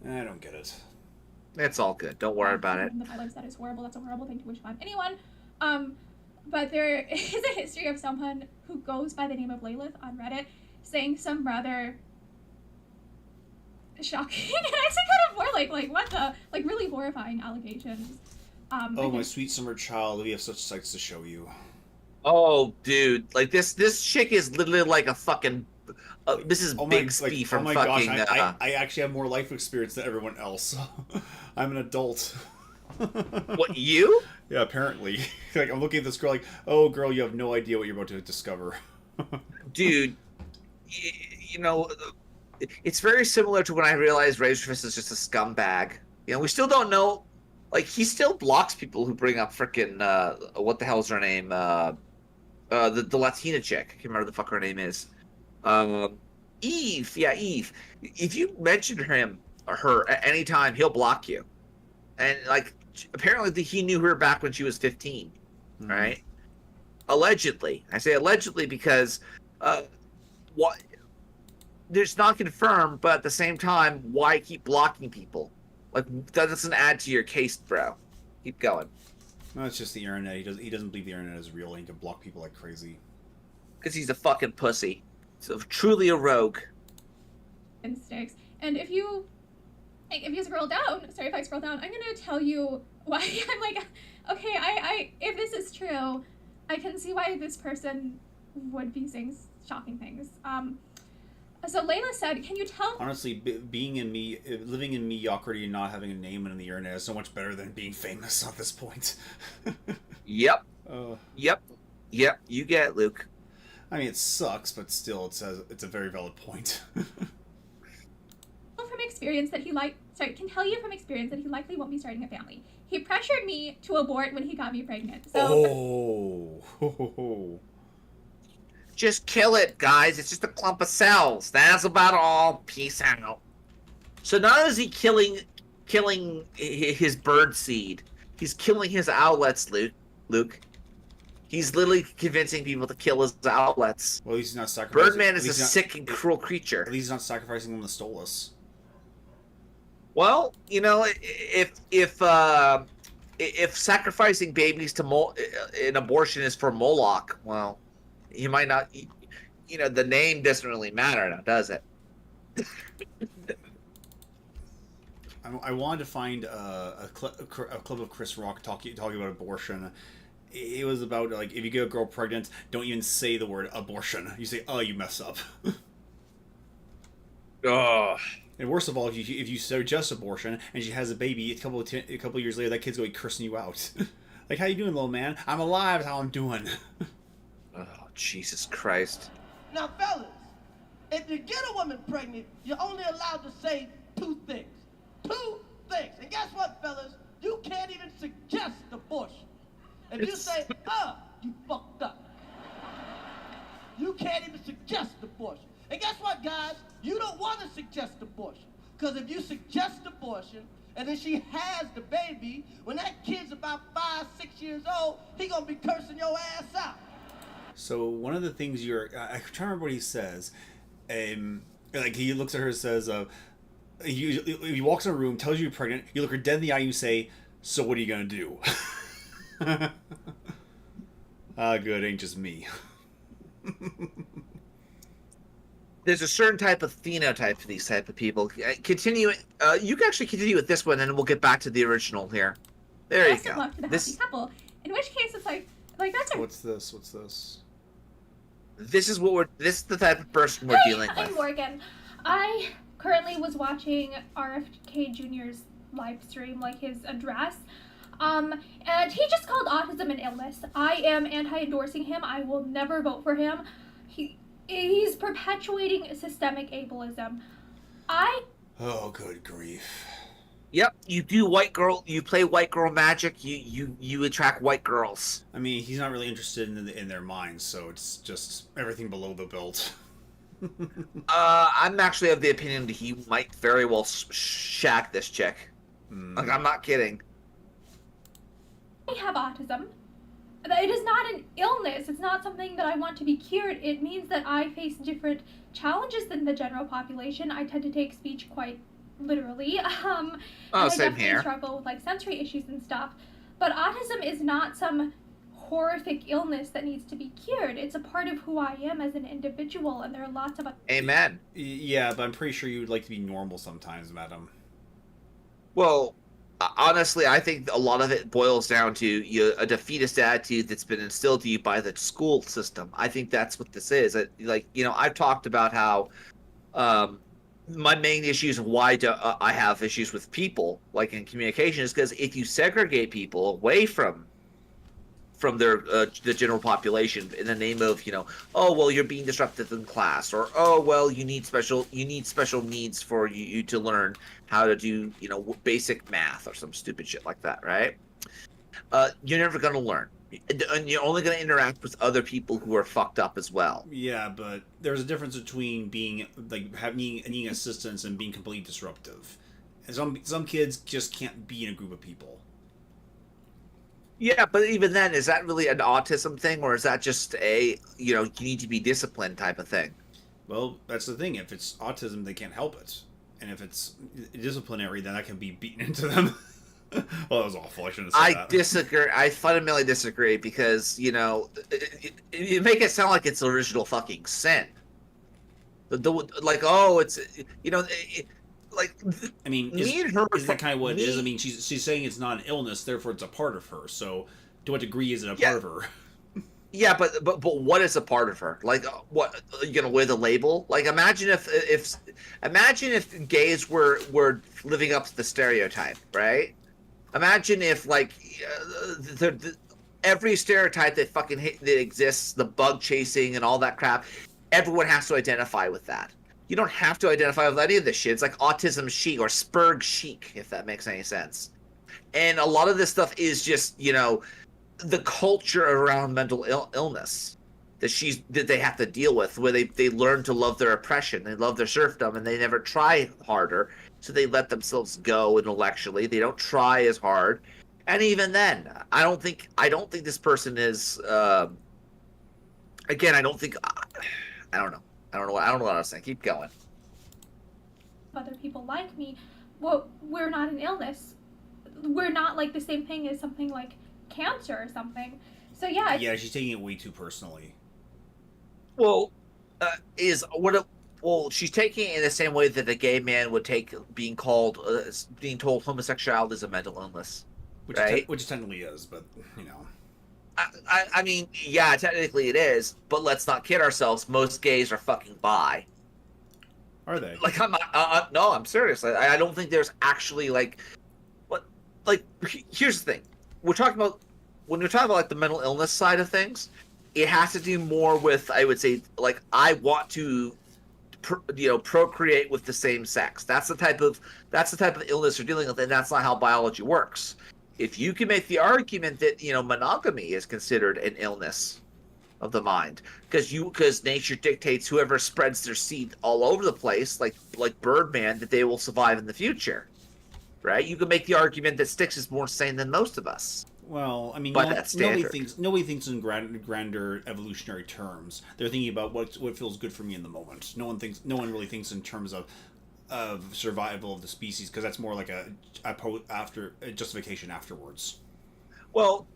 I don't get it. It's all good. Don't worry about it. The violence, that is horrible. That's a horrible thing to wish upon anyone. But there is a history of someone who goes by the name of Laylith on Reddit saying some rather shocking and actually kind of more like what the, like, really horrifying allegations. Oh, my sweet summer child, we have such sights to show you. Oh, dude, like this chick is literally like a fucking Mrs. Bixby from fucking. Gosh, I actually have more life experience than everyone else. I'm an adult. What, you? Yeah, apparently. Like, I'm looking at this girl like, oh, girl, you have no idea what you're about to discover. Dude, you know, it's very similar to when I realized Razorfist is just a scumbag. You know, we still don't know. Like, he still blocks people who bring up frickin' what the hell's her name? The Latina chick. I can't remember what the fuck her name is. Eve. Yeah, Eve. If you mention her at any time, he'll block you. And, like, apparently he knew her back when she was 15, right? Allegedly. I say allegedly because, what? It's not confirmed, but at the same time, why keep blocking people? Like, that doesn't add to your case, bro. Keep going. No, it's just the internet. He doesn't believe the internet is real, and he can block people like crazy. Because he's a fucking pussy. So truly a rogue. Sticks. And if you scroll down, sorry if I scroll down, I'm gonna tell you why I'm like, okay, I if this is true, I can see why this person would be saying shocking things. So Layla said, "Can you tell?" Honestly, living in mediocrity and not having a name in the internet is so much better than being famous at this point. Yep. Yep. You get it, Luke. I mean, it sucks, but still, it's a very valid point. From experience that can tell you from experience that he likely won't be starting a family. He pressured me to abort when he got me pregnant. So. Oh. Just kill it, guys. It's just a clump of cells. That's about all. Peace out. So not only is he killing his bird seed, he's killing his outlets, Luke. He's literally convincing people to kill his outlets. Well, he's not sacrificing. Birdman is a sick and cruel creature. At least he's not sacrificing them to Stolas. Well, you know, if sacrificing babies to an abortion is for Moloch, well, You might not. You know, the name doesn't really matter now, does it? I wanted to find a clip of Chris Rock talking about abortion. It was about, like, if you get a girl pregnant, don't even say the word abortion. You say, "Oh, you mess up." Oh. And worst of all, if you suggest abortion and she has a baby, a couple of years later, that kid's going to be cursing you out. Like, how you doing, little man? I'm alive. How I'm doing? Oh, Jesus Christ. Now, fellas, if you get a woman pregnant, you're only allowed to say two things. Two things. And guess what, fellas? You can't even suggest abortion. If you say, you fucked up. You can't even suggest abortion. And guess what, guys? You don't want to suggest abortion. Because if you suggest abortion, and then she has the baby, when that kid's about 5, 6 years old, he gonna be cursing your ass out. So one of the things I'm trying to remember what he says. Like, he looks at her and says, he walks in a room, tells you you're pregnant, you look her dead in the eye, and you say, "So what are you gonna do?" Good, ain't just me. There's a certain type of phenotype for these type of people. Continue. You can actually continue with this one, and then we'll get back to the original here. There you Best go. of luck to the happy couple. In which case, it's like that's a. What's this? What's this? This is the type of person we're dealing with. I'm Morgan. I currently was watching RFK Jr.'s live stream, like his address. And he just called autism an illness. I am anti-endorsing him. I will never vote for him. He's perpetuating systemic ableism. Oh, good grief. Yep, you do white girl. You play white girl magic. You attract white girls. I mean, he's not really interested in their minds, so it's just everything below the belt. I'm actually of the opinion that he might very well shack this chick. Like, I'm not kidding. I have autism. It is not an illness. It's not something that I want to be cured. It means that I face different challenges than the general population. I tend to take speech quite literally. And I same definitely here. struggle with, like, sensory issues and stuff. But autism is not some horrific illness that needs to be cured. It's a part of who I am as an individual, and there are lots of... Amen. Yeah, but I'm pretty sure you'd like to be normal sometimes, madam. Well, honestly, I think a lot of it boils down to a defeatist attitude that's been instilled to you by the school system. I think that's what this is. I've talked about how my main issues of why I have issues with people, like in communication, is because if you segregate people away from the general population in the name of, oh, well, you're being disruptive in class, or, oh, well, you need special needs for you to learn how to do, basic math or some stupid shit like that, right? You're never going to learn. And you're only going to interact with other people who are fucked up as well. Yeah, but there's a difference between being, like, needing assistance and being completely disruptive. And some kids just can't be in a group of people. Yeah, but even then, is that really an autism thing, or is that just a, you need to be disciplined type of thing? Well, that's the thing. If it's autism, they can't help it. And if it's disciplinary, then that can be beaten into them. Well, that was awful. I shouldn't have said that. I disagree. I fundamentally disagree because, you make it sound like it's original fucking sin. I mean, is that kind of what it is? I mean, she's saying it's not an illness, therefore it's a part of her. So, to what degree is it a part of her? Yeah, but what is a part of her? Like, what, you gonna wear the label? Like, imagine if gays were living up to the stereotype, right? Imagine if, like, every stereotype that exists, the bug chasing and all that crap, everyone has to identify with that. You don't have to identify with any of this shit. It's like autism chic or Spurg chic, if that makes any sense. And a lot of this stuff is just, the culture around mental illness that they have to deal with, where they learn to love their oppression, they love their serfdom, and they never try harder, so they let themselves go intellectually. They don't try as hard, and even then, I don't think this person is. Again, I don't know. I don't know what I was saying. Keep going. Other people like me, well, we're not an illness. We're not like the same thing as something like cancer or something. So yeah. Yeah, she's taking it way too personally. Well, is what? Well, she's taking it in the same way that a gay man would take being told homosexuality is a mental illness, right? Which it technically is, but you know. I mean, yeah, technically it is, but let's not kid ourselves. Most gays are fucking bi. Are they? Like, I'm not. No, I'm serious. I don't think there's actually like, what? Like, here's the thing. We're talking about when you're talking about like the mental illness side of things. It has to do more with, I would say, like, I want to, procreate with the same sex. That's the type of illness you're dealing with, and that's not how biology works. If you can make the argument that monogamy is considered an illness of the mind, because nature dictates whoever spreads their seed all over the place, like Birdman, that they will survive in the future, right? You can make the argument that Styx is more sane than most of us. Well, I mean, that's nobody thinks in grander evolutionary terms. They're thinking about what feels good for me in the moment. No one really thinks in terms of survival of the species, because that's more like a justification afterwards. Well,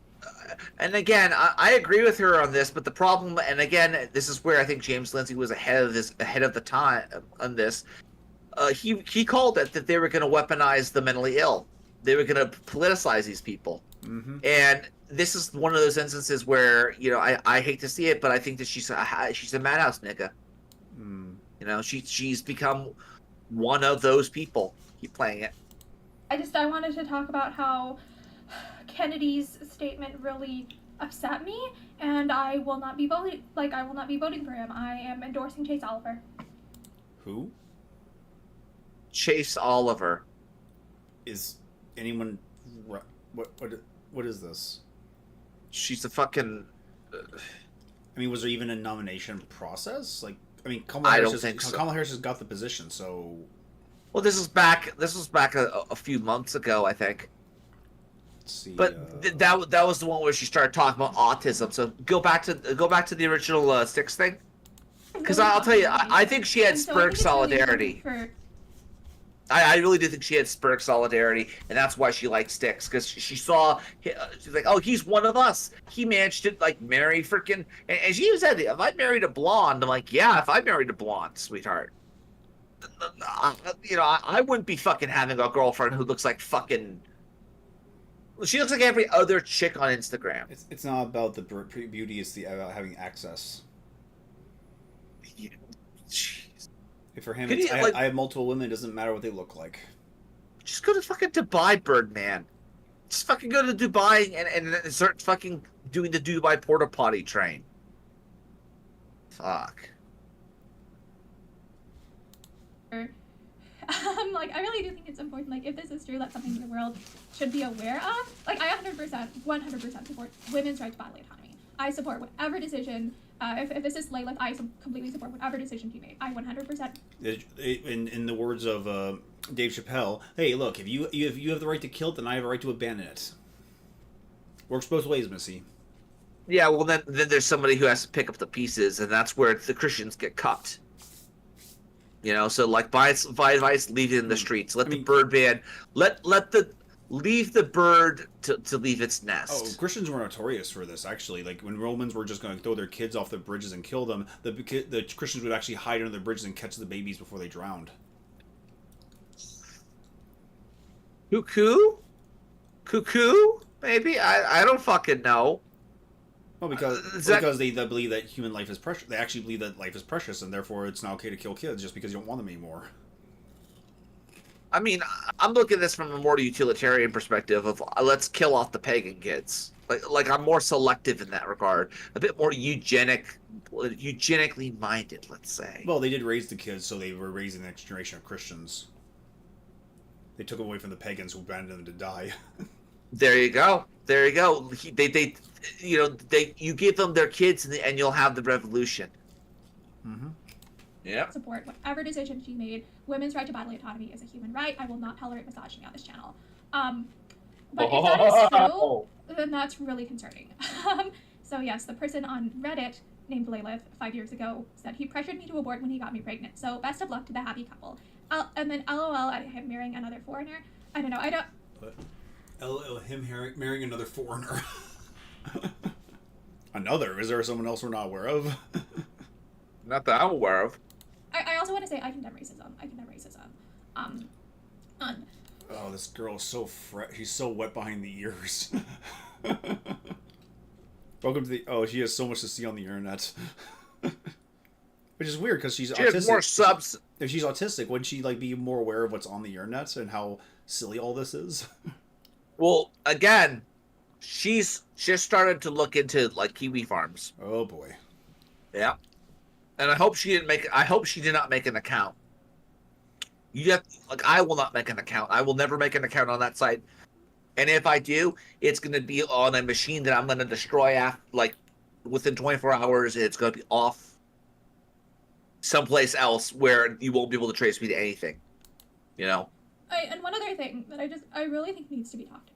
and again, I agree with her on this, but the problem, and again, this is where I think James Lindsay was ahead of the time on this. He called it that they were going to weaponize the mentally ill. They were going to politicize these people. Mm-hmm. And this is one of those instances where I hate to see it, but I think that she's a madhouse nigga. She's become one of those people. Keep playing it. I wanted to talk about how Kennedy's statement really upset me, and I will not be voting. I will not be voting for him. I am endorsing Chase Oliver. Who? Chase Oliver. Is anyone? What is this? She's a fucking. I mean, was there even a nomination process? Like, I mean, Kamala Harris has got the position, so. Well, this was back a few months ago, I think. Let's see. But that was the one where she started talking about autism. So go back to the original Styx thing, because I'll tell you, I think she had Spurg solidarity. I really do think she had Spurg solidarity, and that's why she liked Styx, because she's like, oh, he's one of us. He managed to marry freaking, and she even said, if I married a blonde, I'm like, yeah, if I married a blonde, sweetheart, I wouldn't be fucking having a girlfriend who looks like fucking. She looks like every other chick on Instagram. It's not about the beauty; it's about having access. For him, I have multiple women. It doesn't matter what they look like. Just go to fucking Dubai, Birdman. Just fucking go to Dubai and start fucking doing the Dubai porta potty train. Fuck. I really do think it's important. If this is true, that's something the world should be aware of. I 100% support women's right to bodily autonomy. I support whatever decision. If this is Lilith, I completely support whatever decision he made. I 100%. In the words of Dave Chappelle, hey, look, if you have the right to kill it, then I have a right to abandon it. Works both ways, Missy. Yeah, well, then there's somebody who has to pick up the pieces, and that's where the Christians get cucked. So by advice, leave it in the streets. Let the bird ban. Leave the bird to leave its nest. Oh, Christians were notorious for this, actually. Like, when Romans were just going to throw their kids off the bridges and kill them, the Christians would actually hide under the bridges and catch the babies before they drowned. Cuckoo? Maybe? I don't fucking know. Well, because they believe that human life is precious. They actually believe that life is precious, and therefore it's not okay to kill kids just because you don't want them anymore. I mean, I'm looking at this from a more utilitarian perspective of let's kill off the pagan kids. Like I'm more selective in that regard, a bit more eugenically minded, let's say. Well, they did raise the kids, so they were raising the next generation of Christians. They took away from the pagans who abandoned them to die. There you go. You give them their kids, and you'll have the revolution. Mm-hmm. Yeah. Support whatever decision she made. Women's right to bodily autonomy is a human right. I will not tolerate misogyny on this channel. But if that is true, then that's really concerning. So yes, the person on Reddit named Lilith 5 years ago said he pressured me to abort when he got me pregnant. So best of luck to the happy couple. And then LOL at him marrying another foreigner. I don't know. What? LOL him marrying another foreigner. Another? Is there someone else we're not aware of? Not that I'm aware of. I also want to say I condemn racism. Oh, this girl is so she's so wet behind the ears. Welcome to the... Oh, she has so much to see on the internet. Which is weird, because she's autistic. Has more subs. If she's autistic, wouldn't she like be more aware of what's on the internet and how silly all this is? Well, again, she's just started to look into like kiwi farms. Oh boy. Yeah. And I hope she did not make an account. I will not make an account. I will never make an account on that site. And if I do, it's going to be on a machine that I'm going to destroy within 24 hours. It's going to be off someplace else where you won't be able to trace me to anything. You know? And one other thing that I really think needs to be talked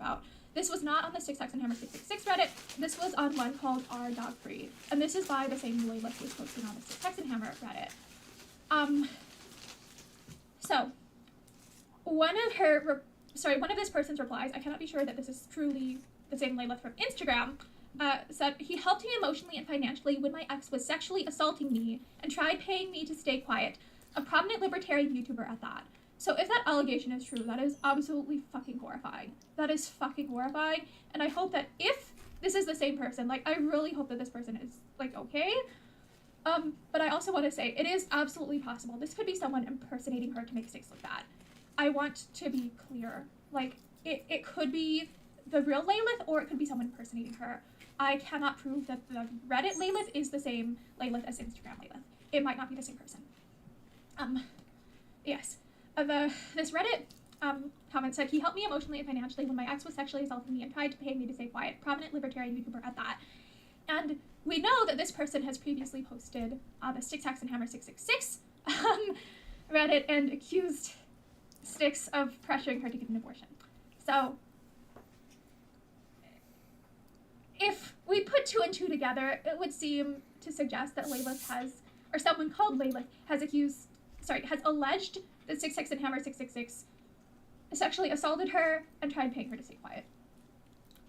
about. This was not on the Sticks Hacks and Hammer 666 Reddit. This was on one called r.free. And this is by the same Layla who was posting on the Sticks Hacks and Hammer Reddit. So, one of this person's replies, I cannot be sure that this is truly the same Layla from Instagram, said, he helped me emotionally and financially when my ex was sexually assaulting me and tried paying me to stay quiet. A prominent libertarian YouTuber at that. So if that allegation is true, that is absolutely fucking horrifying. That is fucking horrifying. And I hope that if this is the same person, like, I really hope that this person is, like, okay. But I also want to say, it is absolutely possible. This could be someone impersonating her to make Sticks look bad. I want to be clear. Like, it could be the real Laylith, or it could be someone impersonating her. I cannot prove that the Reddit Laylith is the same Laylith as Instagram Laylith. It might not be the same person. Yes. This Reddit comment said, he helped me emotionally and financially when my ex was sexually assaulting me and tried to pay me to stay quiet. Prominent libertarian YouTuber at that. And we know that this person has previously posted the Sticks Hacks and Hammer 666 Reddit and accused Sticks of pressuring her to get an abortion. So, if we put 2 and 2 together, it would seem to suggest that Layla or someone called Layla has alleged that Sticks Hacks and Hammer 666 sexually assaulted her and tried paying her to stay quiet.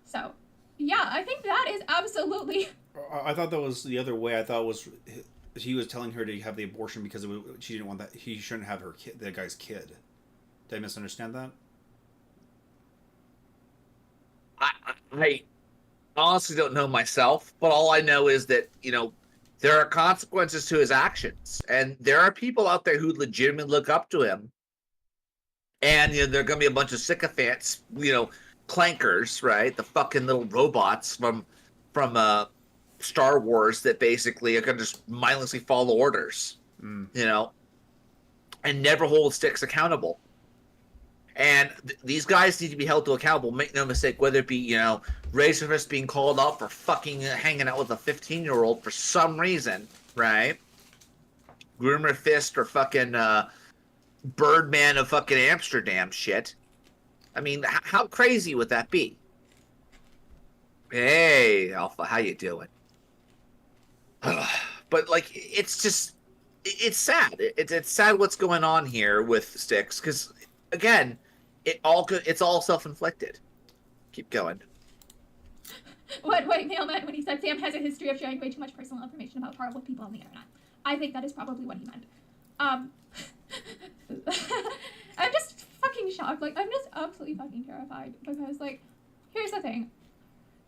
So, yeah, I think that is absolutely... I thought that was the other way. I thought it was he was telling her to have the abortion because she didn't want that. He shouldn't have her kid, that guy's kid. Did I misunderstand that? I honestly don't know myself, but all I know is that, there are consequences to his actions, and there are people out there who legitimately look up to him, and there are going to be a bunch of sycophants, clankers, right? The fucking little robots from Star Wars that basically are going to just mindlessly follow orders, and never hold Sticks accountable. And these guys need to be held to accountable. Make no mistake, whether it be, Razorfist being called out for fucking hanging out with a 15-year-old for some reason, right? Groomer Fist or fucking Birdman of fucking Amsterdam shit. I mean, how crazy would that be? Hey, Alpha, how you doing? But, like, it's just... It's sad. It's sad what's going on here with Sticks, because... Again, it's all self-inflicted. Keep going. What White Male meant when he said Sam has a history of sharing way too much personal information about horrible people on the internet. I think that is probably what he meant. I'm just fucking shocked. Like, I'm just absolutely fucking terrified because, like, here's the thing.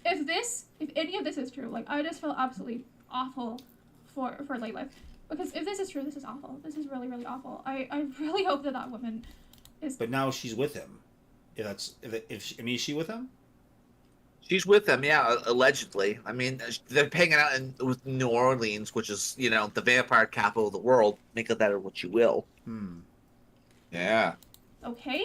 If any of this is true, like, I just feel absolutely awful for Layla. Because if this is true, this is awful. This is really, really awful. I really hope that woman... But now she's with him. Is she with him? She's with him, yeah, allegedly. I mean, they're hanging out with New Orleans, which is, the vampire capital of the world. Make of that what you will. Yeah. Okay?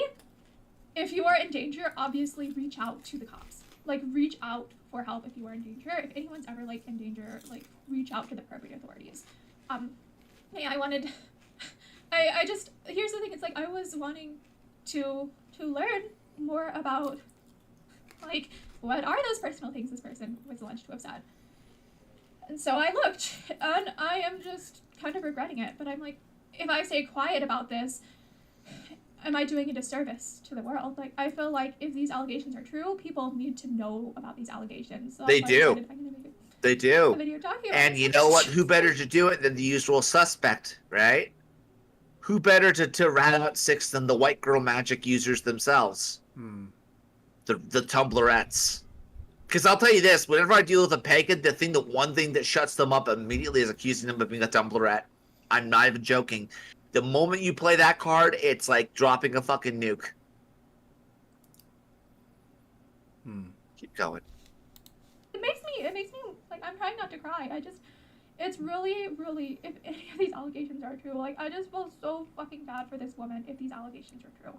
If you are in danger, obviously reach out to the cops. Like, reach out for help if you are in danger. If anyone's ever, like, in danger, like, reach out to the appropriate authorities. Yeah, here's the thing, it's like, I was wanting to learn more about, like, what are those personal things this person was alleged to have said. And so I looked, and I am just kind of regretting it, but I'm like, if I stay quiet about this, am I doing a disservice to the world? Like, I feel like if these allegations are true, people need to know about these allegations. So they do. They do. video talking about And you know what? Who better to do it than the usual suspect, right? Who better to rat out Six than the white Gurl MagicK users themselves? The Tumblerettes. Because I'll tell you this, whenever I deal with a pagan, the one thing that shuts them up immediately is accusing them of being a Tumblerette. I'm not even joking. The moment you play that card, it's like dropping a fucking nuke. Keep going. It makes me like, I'm trying not to cry. It's really, really, if any of these allegations are true, like, I just feel so fucking bad for this woman if these allegations are true.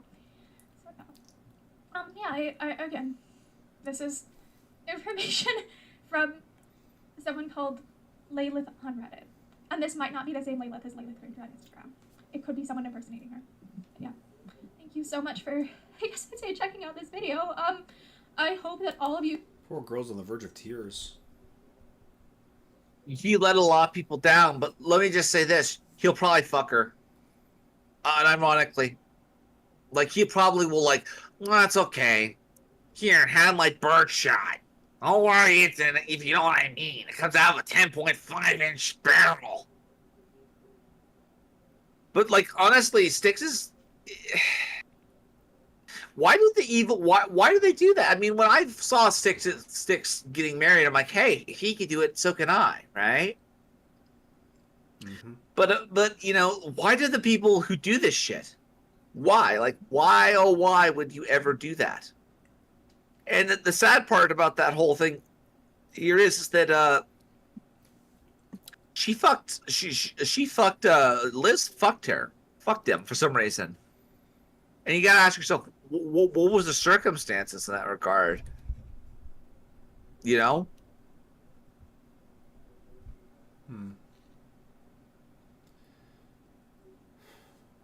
So, yeah, I again, this is information from someone called Laylith on Reddit. And this might not be the same Laylith as Laylith on Instagram. It could be someone impersonating her. But yeah. Thank you so much for, I guess I'd say, checking out this video. I hope that all of you... Poor girl's on the verge of tears. He let a lot of people down, but let me just say this. He'll probably fuck her. Unironically. Like, he probably will, like, well, that's okay. Here, have my birdshot. Don't worry, it's in, if you know what I mean. It comes out of a 10.5-inch barrel. But, like, honestly, Styx is... Why do they do that? I mean, when I saw Styx getting married, I'm like, hey, he could do it, so can I, right? But you know, why do the people who do this shit? Why? Like, why, oh, why would you ever do that? And the sad part about that whole thing here is that Liz fucked him for some reason. And you gotta ask yourself, what was the circumstances in that regard? You know?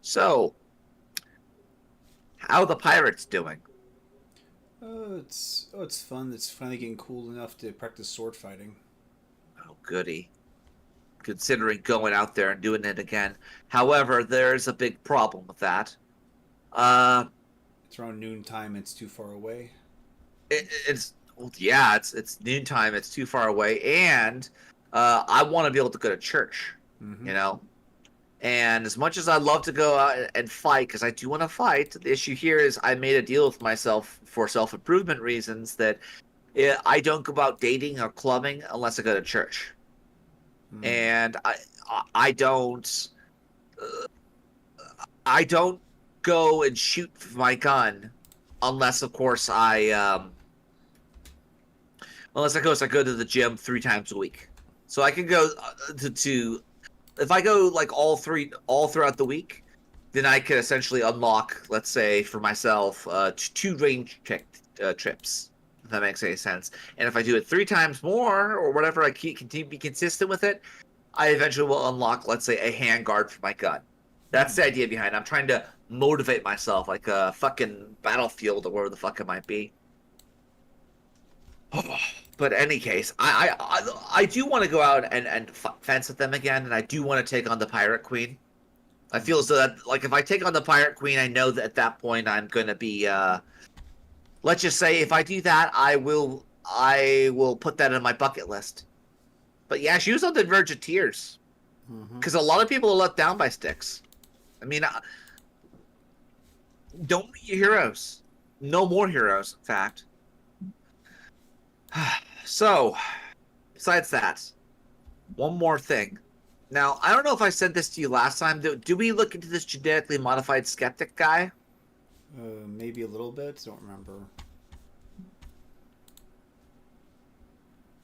So, how are the pirates doing? It's fun. It's finally getting cool enough to practice sword fighting. Oh, goody. Considering going out there and doing it again. However, there's a big problem with that. It's around noontime. It's too far away. It's noontime. It's too far away, and I want to be able to go to church. You know, and as much as I love to go out and fight, because I do want to fight, the issue here is I made a deal with myself for self-improvement reasons that I don't go out dating or clubbing unless I go to church, and I don't go and shoot my gun unless, of course, I go to the gym 3 times a week. So I can go to if I go like all throughout the week, then I could essentially unlock, let's say, for myself, 2 range trips. If that makes any sense. And if I do it 3 times more or whatever, I continue to be consistent with it, I eventually will unlock, let's say, a handguard for my gun. That's the idea behind it. I'm trying to motivate myself like a fucking Battlefield or whatever the fuck it might be. But in any case, I do want to go out and fence with them again, and I do want to take on the Pirate Queen. I feel as though that, like, if I take on the Pirate Queen, I know that at that point I'm going to be, let's just say if I do that, I will put that in my bucket list. But yeah, she was on the verge of tears. Because a lot of people are let down by Styx. I mean, don't be your heroes. No more heroes, in fact. So, besides that, one more thing. Now, I don't know if I said this to you last time. Do we look into this genetically modified skeptic guy? Maybe a little bit. Don't remember.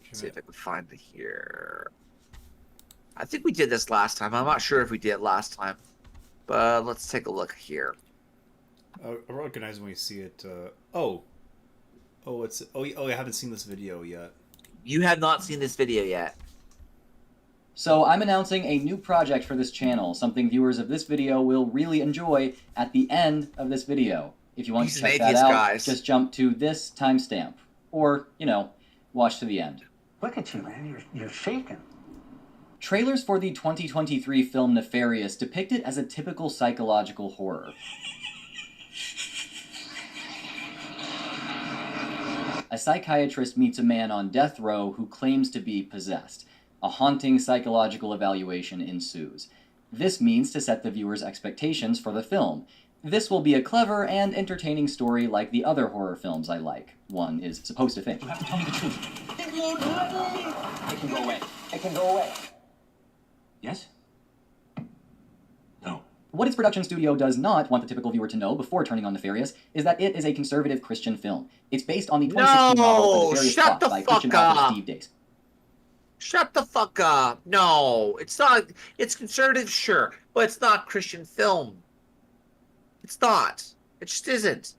Let's see if I can find it here. I think we did this last time. I'm not sure if we did it last time. But let's take a look here. I recognize when we see it. I haven't seen this video yet. You have not seen this video yet. So I'm announcing a new project for this channel, something viewers of this video will really enjoy at the end of this video. If you want to check that out, just jump to this timestamp. Or, you know, watch to the end. Look at you, man. You're shaking. Trailers for the 2023 film Nefarious depict it as a typical psychological horror. A psychiatrist meets a man on death row who claims to be possessed. A haunting psychological evaluation ensues. This means to set the viewer's expectations for the film. This will be a clever and entertaining story like the other horror films I like, one is supposed to think. You have to tell me the truth. It won't hurt me. It can go away. It can go away. Yes? No. What its production studio does not want the typical viewer to know before turning on Nefarious is that it is a conservative Christian film. It's based on the 2016 novel The Nefarious Plot by Christian author Steve Dace. Shut the fuck up. No, it's not. It's conservative, sure, but it's not Christian film. It's not. It just isn't.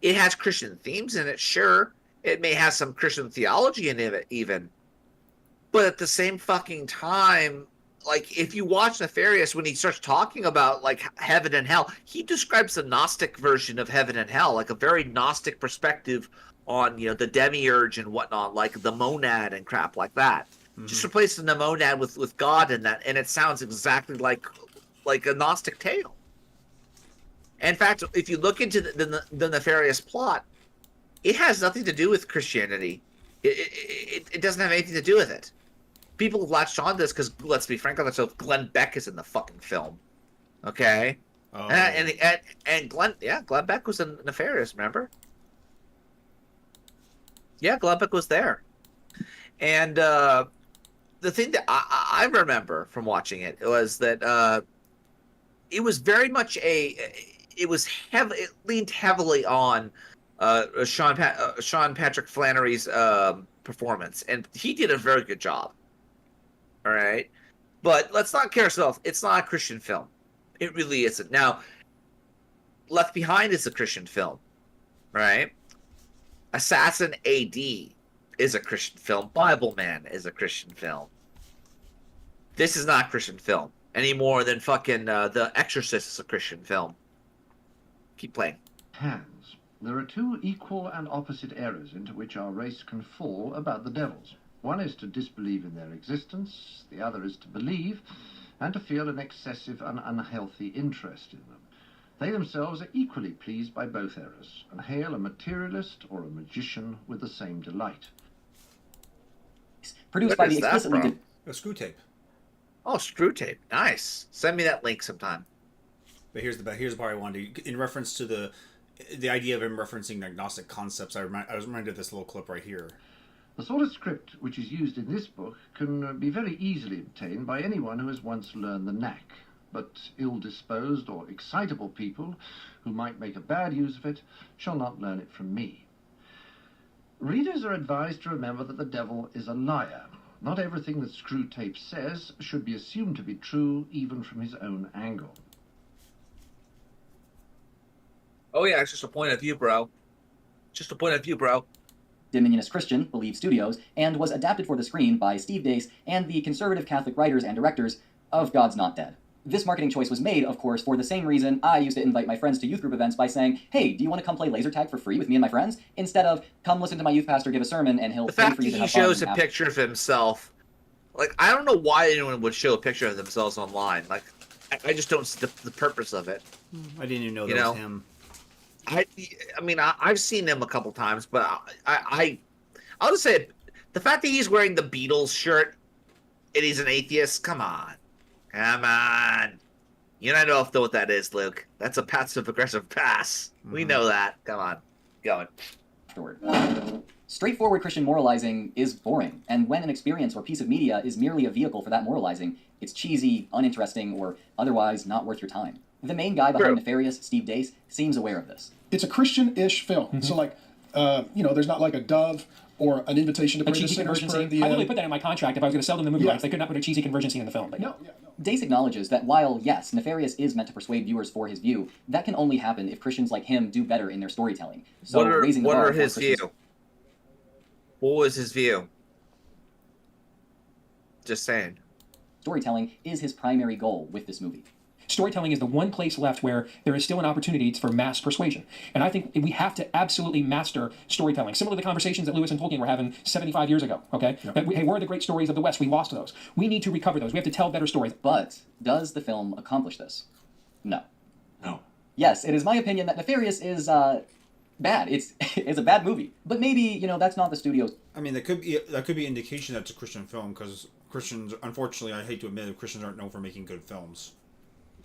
It has Christian themes in it, sure. It may have some Christian theology in it, even. But at the same fucking time, like, if you watch Nefarious, when he starts talking about, like, heaven and hell, he describes the Gnostic version of heaven and hell, like a very Gnostic perspective on, you know, the demiurge and whatnot, like the monad and crap like that. Mm-hmm. Just replacing the monad with God in that, and it sounds exactly like a Gnostic tale. In fact, if you look into the Nefarious Plot, it has nothing to do with Christianity. It doesn't have anything to do with it. People have latched on this because, let's be frank on ourselves, Glenn Beck is in the fucking film. Okay? Oh. And Glenn Beck was in Nefarious, remember? Yeah, Glenn Beck was there. And the thing that I remember from watching it was that it was very much it leaned heavily on Sean Patrick Flannery's performance, and he did a very good job. All right, but let's not kid ourselves. It's not a Christian film. It really isn't. Now, Left Behind is a Christian film, right? Assassin AD is a Christian film. Bible Man is a Christian film. This is not a Christian film any more than fucking The Exorcist is a Christian film. Keep playing. Hands. There are two equal and opposite errors into which our race can fall about the devils. One is to disbelieve in their existence, the other is to believe, and to feel an excessive and unhealthy interest in them. They themselves are equally pleased by both errors, and hail a materialist or a magician with the same delight. Produced by the explicitly... A Screw Tape. Oh, Screw Tape. Nice. Send me that link sometime. But here's the part I wanted to, in reference to the idea of him referencing agnostic concepts. I was reminded of this little clip right here. The sort of script which is used in this book can be very easily obtained by anyone who has once learned the knack, but ill-disposed or excitable people who might make a bad use of it shall not learn it from me. Readers are advised to remember that the devil is a liar. Not everything that Screw Tape says should be assumed to be true, even from his own angle. Oh yeah, it's just a point of view, bro. Just a point of view, bro. Dominionist Christian, Believe Studios, and was adapted for the screen by Steve Dace and the conservative Catholic writers and directors of God's Not Dead. This marketing choice was made, of course, for the same reason I used to invite my friends to youth group events by saying, hey, do you want to come play laser tag for free with me and my friends? Instead of, come listen to my youth pastor give a sermon and he'll pay for you to have fun. The fact that he shows a picture of himself, like, I don't know why anyone would show a picture of themselves online. Like, I just don't see the purpose of it. I didn't even know that was him. I mean, I've seen him a couple times, but I'll just say, the fact that he's wearing the Beatles shirt and he's an atheist, come on. Come on. You don't know what that is, Luke. That's a passive-aggressive pass. Mm-hmm. We know that. Come on. Going. Straightforward Christian moralizing is boring, and when an experience or piece of media is merely a vehicle for that moralizing, it's cheesy, uninteresting, or otherwise not worth your time. The main guy behind Nefarious, Steve Dace, seems aware of this. It's a Christian-ish film. Mm-hmm. So, like, there's not like a dove or an invitation to pray to sinners. I would really put that in my contract if I was going to sell them the movie rights. They could not put a cheesy conversion scene in the film. But no. Dace acknowledges that while, yes, Nefarious is meant to persuade viewers for his view, that can only happen if Christians like him do better in their storytelling. So what are his view? What was his view? Just saying. Storytelling is his primary goal with this movie. Storytelling is the one place left where there is still an opportunity for mass persuasion. And I think we have to absolutely master storytelling. Similar to the conversations that Lewis and Tolkien were having 75 years ago, okay? Yep. But, hey, where are the great stories of the West? We lost those. We need to recover those. We have to tell better stories. But does the film accomplish this? No. No. Yes, it is my opinion that Nefarious is bad. It's a bad movie. But maybe, that's not the studio's... I mean, that could be indication that it's a Christian film, because Christians, unfortunately, I hate to admit it, Christians aren't known for making good films.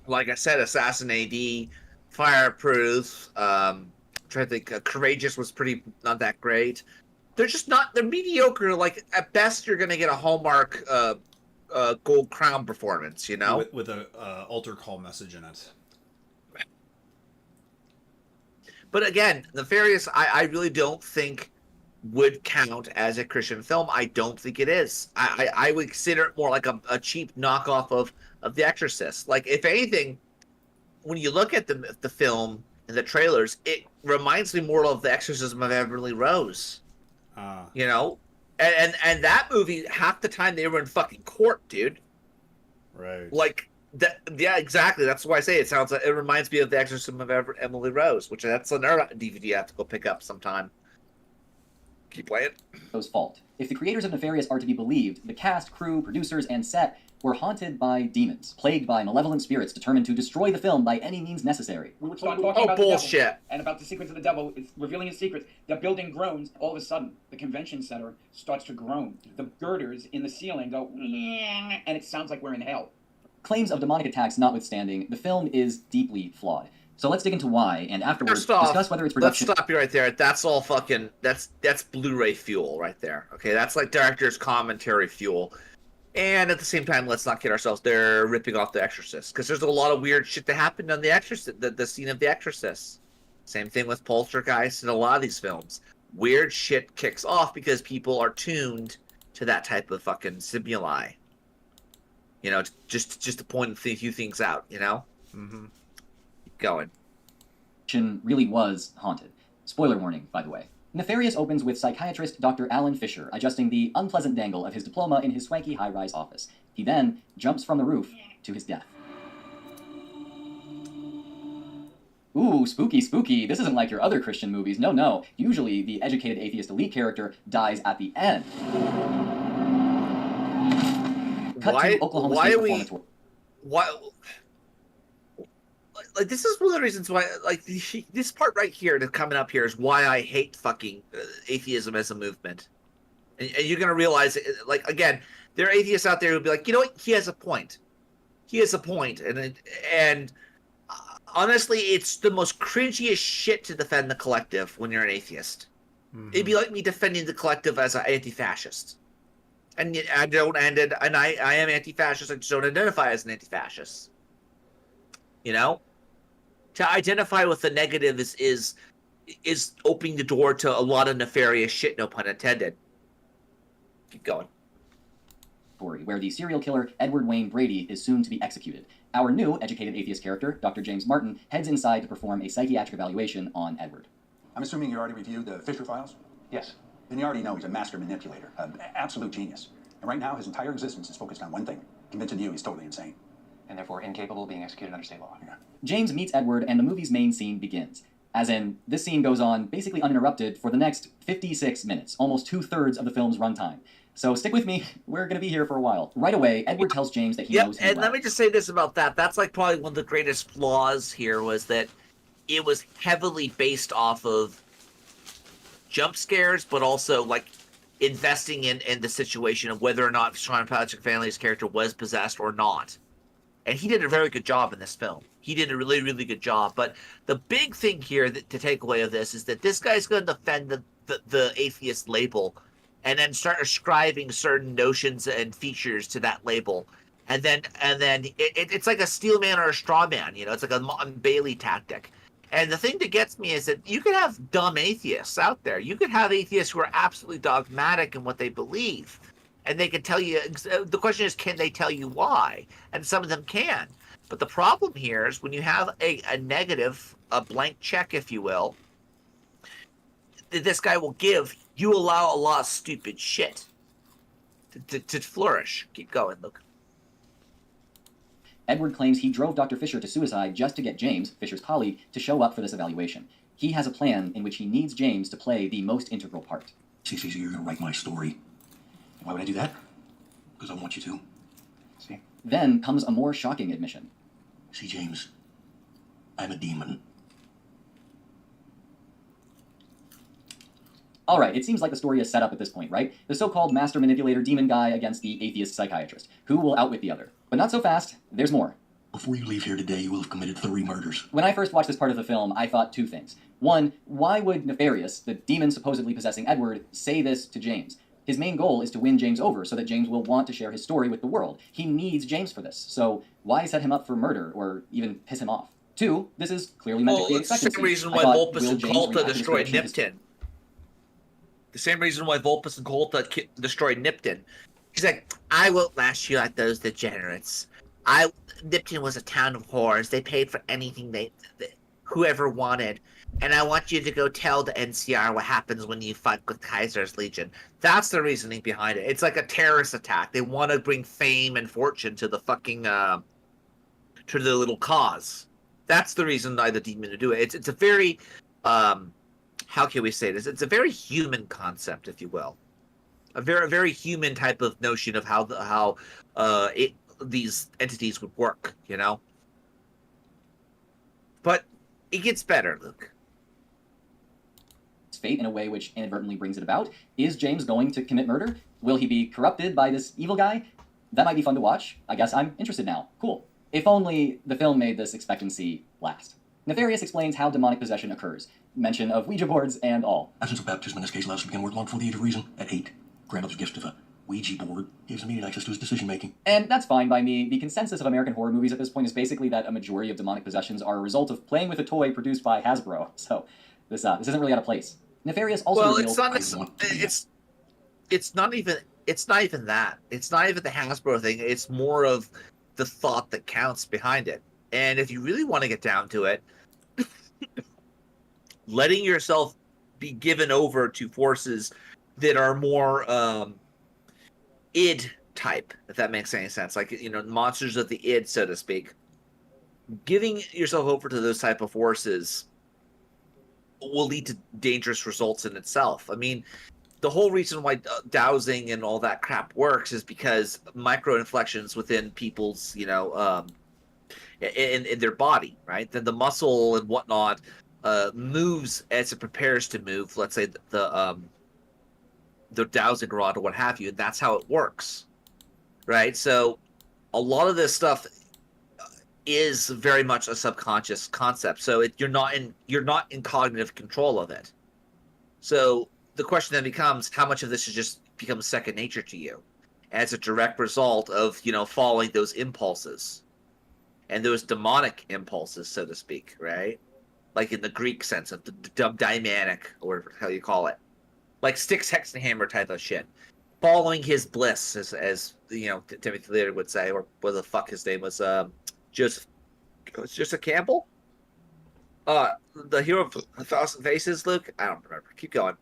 Like I said, Assassin AD, Fireproof, trying to think, Courageous was not that great. They're just not, they're mediocre. Like, at best, you're going to get a Hallmark Gold Crown performance, With a altar call message in it. But again, Nefarious, I really don't think would count as a Christian film. I don't think it is. I would consider it more like a cheap knockoff of The Exorcist. Like, if anything, when you look at the film and the trailers, it reminds me more of The Exorcism of Emily Rose. And that movie, half the time they were in fucking court, dude. Right. Like, yeah, exactly. That's why I say it reminds me of The Exorcism of Emily Rose, which that's another DVD I have to go pick up sometime. Keep playing. Fault. If the creators of Nefarious are to be believed, the cast, crew, producers, and set were haunted by demons, plagued by malevolent spirits determined to destroy the film by any means necessary. We would start talking about bullshit. The devil and about the secrets of the devil. It's revealing his secrets. The building groans. All of a sudden, the convention center starts to groan. The girders in the ceiling go, and it sounds like we're in hell. Claims of demonic attacks notwithstanding, the film is deeply flawed. So let's dig into why, and afterwards discuss whether its production... Let's stop you right there. That's all fucking... That's Blu-ray fuel right there. Okay, that's like director's commentary fuel. And at the same time, let's not kid ourselves. They're ripping off The Exorcist. Because there's a lot of weird shit that happened on The Exorcist, the scene of The Exorcist. Same thing with Poltergeist and a lot of these films. Weird shit kicks off because people are tuned to that type of fucking stimuli. Just to point a few things out, Mm-hmm. Keep going. Really was haunted. Spoiler warning, by the way. Nefarious opens with psychiatrist Dr. Alan Fisher adjusting the unpleasant dangle of his diploma in his swanky high-rise office. He then jumps from the roof to his death. Ooh, spooky, spooky. This isn't like your other Christian movies. No. Usually, the educated atheist elite character dies at the end. Cut to Oklahoma State Performance World. Why? Like, this is one of the reasons why, like, this part right here that's coming up here is why I hate fucking atheism as a movement. And you're going to realize, like, again, there are atheists out there who'll be like, you know what? He has a point. He has a point. And honestly, it's the most cringiest shit to defend the collective when you're an atheist. Mm-hmm. It'd be like me defending the collective as an anti-fascist. And I am anti-fascist. I just don't identify as an anti-fascist. To identify with the negative is opening the door to a lot of nefarious shit. No pun intended. Keep going. Where the serial killer Edward Wayne Brady is soon to be executed. Our new educated atheist character, Dr. James Martin, heads inside to perform a psychiatric evaluation on Edward. I'm assuming you already reviewed the Fisher files? Yes. Then you already know he's a master manipulator, an absolute genius. And right now, his entire existence is focused on one thing, convincing you he's totally insane. And therefore incapable of being executed under state law. Yeah. James meets Edward, and the movie's main scene begins. As in, this scene goes on basically uninterrupted for the next 56 minutes, almost 2/3 of the film's runtime. So stick with me, we're going to be here for a while. Right away, Edward tells James that he knows him and well. let me just say this about that. That's like probably one of the greatest flaws here was that it was heavily based off of jump scares, but also like investing in the situation of whether or not Sean Patrick Finley's character was possessed or not. And he did a very good job in this film. He did a really, really good job. But the big thing here to take away of this is that this guy's going to defend the atheist label and then start ascribing certain notions and features to that label. And then it's like a steel man or a straw man. It's like a Bailey tactic. And the thing that gets me is that you could have dumb atheists out there. You could have atheists who are absolutely dogmatic in what they believe. And they can tell you, the question is, can they tell you why? And some of them can. But the problem here is when you have a negative, a blank check, if you will, that this guy will give, you allow a lot of stupid shit to flourish. Keep going, Luke. Edward claims he drove Dr. Fisher to suicide just to get James, Fisher's colleague, to show up for this evaluation. He has a plan in which he needs James to play the most integral part. See, you're going to write my story. Why would I do that? Because I want you to. See? Then comes a more shocking admission. See, James, I'm a demon. All right, it seems like the story is set up at this point, right? The so-called master manipulator demon guy against the atheist psychiatrist. Who will outwit the other? But not so fast. There's more. Before you leave here today, you will have committed 3 murders. When I first watched this part of the film, I thought 2 things. One, why would Nefarious, the demon supposedly possessing Edward, say this to James? His main goal is to win James over so that James will want to share his story with the world. He needs James for this, so why set him up for murder or even piss him off? 2, this is clearly meant to create expectancy. The same reason why Vulpus and Colta destroyed Nipton. The same reason why Vulpus and Colta destroyed Nipton. He's like, I won't last you like those degenerates. Nipton was a town of whores. They paid for anything whoever wanted. And I want you to go tell the NCR what happens when you fuck with Kaiser's Legion. That's the reasoning behind it. It's like a terrorist attack. They want to bring fame and fortune to the fucking, to the little cause. That's the reason why the demon to do it. It's a very, how can we say this? It's a very human concept, if you will. A very human type of notion of how these entities would work, you know? But it gets better, Luke. Fate in a way which inadvertently brings it about. Is James going to commit murder? Will he be corrupted by this evil guy? That might be fun to watch. I guess I'm interested now. Cool. If only the film made this expectancy last. Nefarious explains how demonic possession occurs. Mention of Ouija boards and all. Absence of baptism in this case allows us to begin work long before the age of reason. At 8, grandmother's gift of a Ouija board gives immediate access to his decision-making. And that's fine by me. The consensus of American horror movies at this point is basically that a majority of demonic possessions are a result of playing with a toy produced by Hasbro. So this isn't really out of place. Nefarious also reveals... it's not even that. It's not even the Hasbro thing. It's more of the thought that counts behind it. And if you really want to get down to it, letting yourself be given over to forces that are more id type, if that makes any sense, like, you know, monsters of the id, so to speak, giving yourself over to those type of forces will lead to dangerous results in itself. I mean, the whole reason why dowsing and all that crap works is because micro-inflections within people's, you know, in their body, right? Then the muscle and whatnot moves as it prepares to move. Let's say the dowsing rod or what have you, and that's how it works, right? So a lot of this stuff is very much a subconscious concept. So you're not in cognitive control of it. So the question then becomes, how much of this has just become second nature to you as a direct result of, you know, following those impulses and those demonic impulses, so to speak, right? Like in the Greek sense of the daimonic, or whatever the hell you call it. Like Styx, Hex, and Hammer type of shit. Following his bliss, as you know, Timothy Leary would say, or what the fuck his name was, Joseph Campbell? The hero of 1,000 Faces, Luke? I don't remember. Keep going.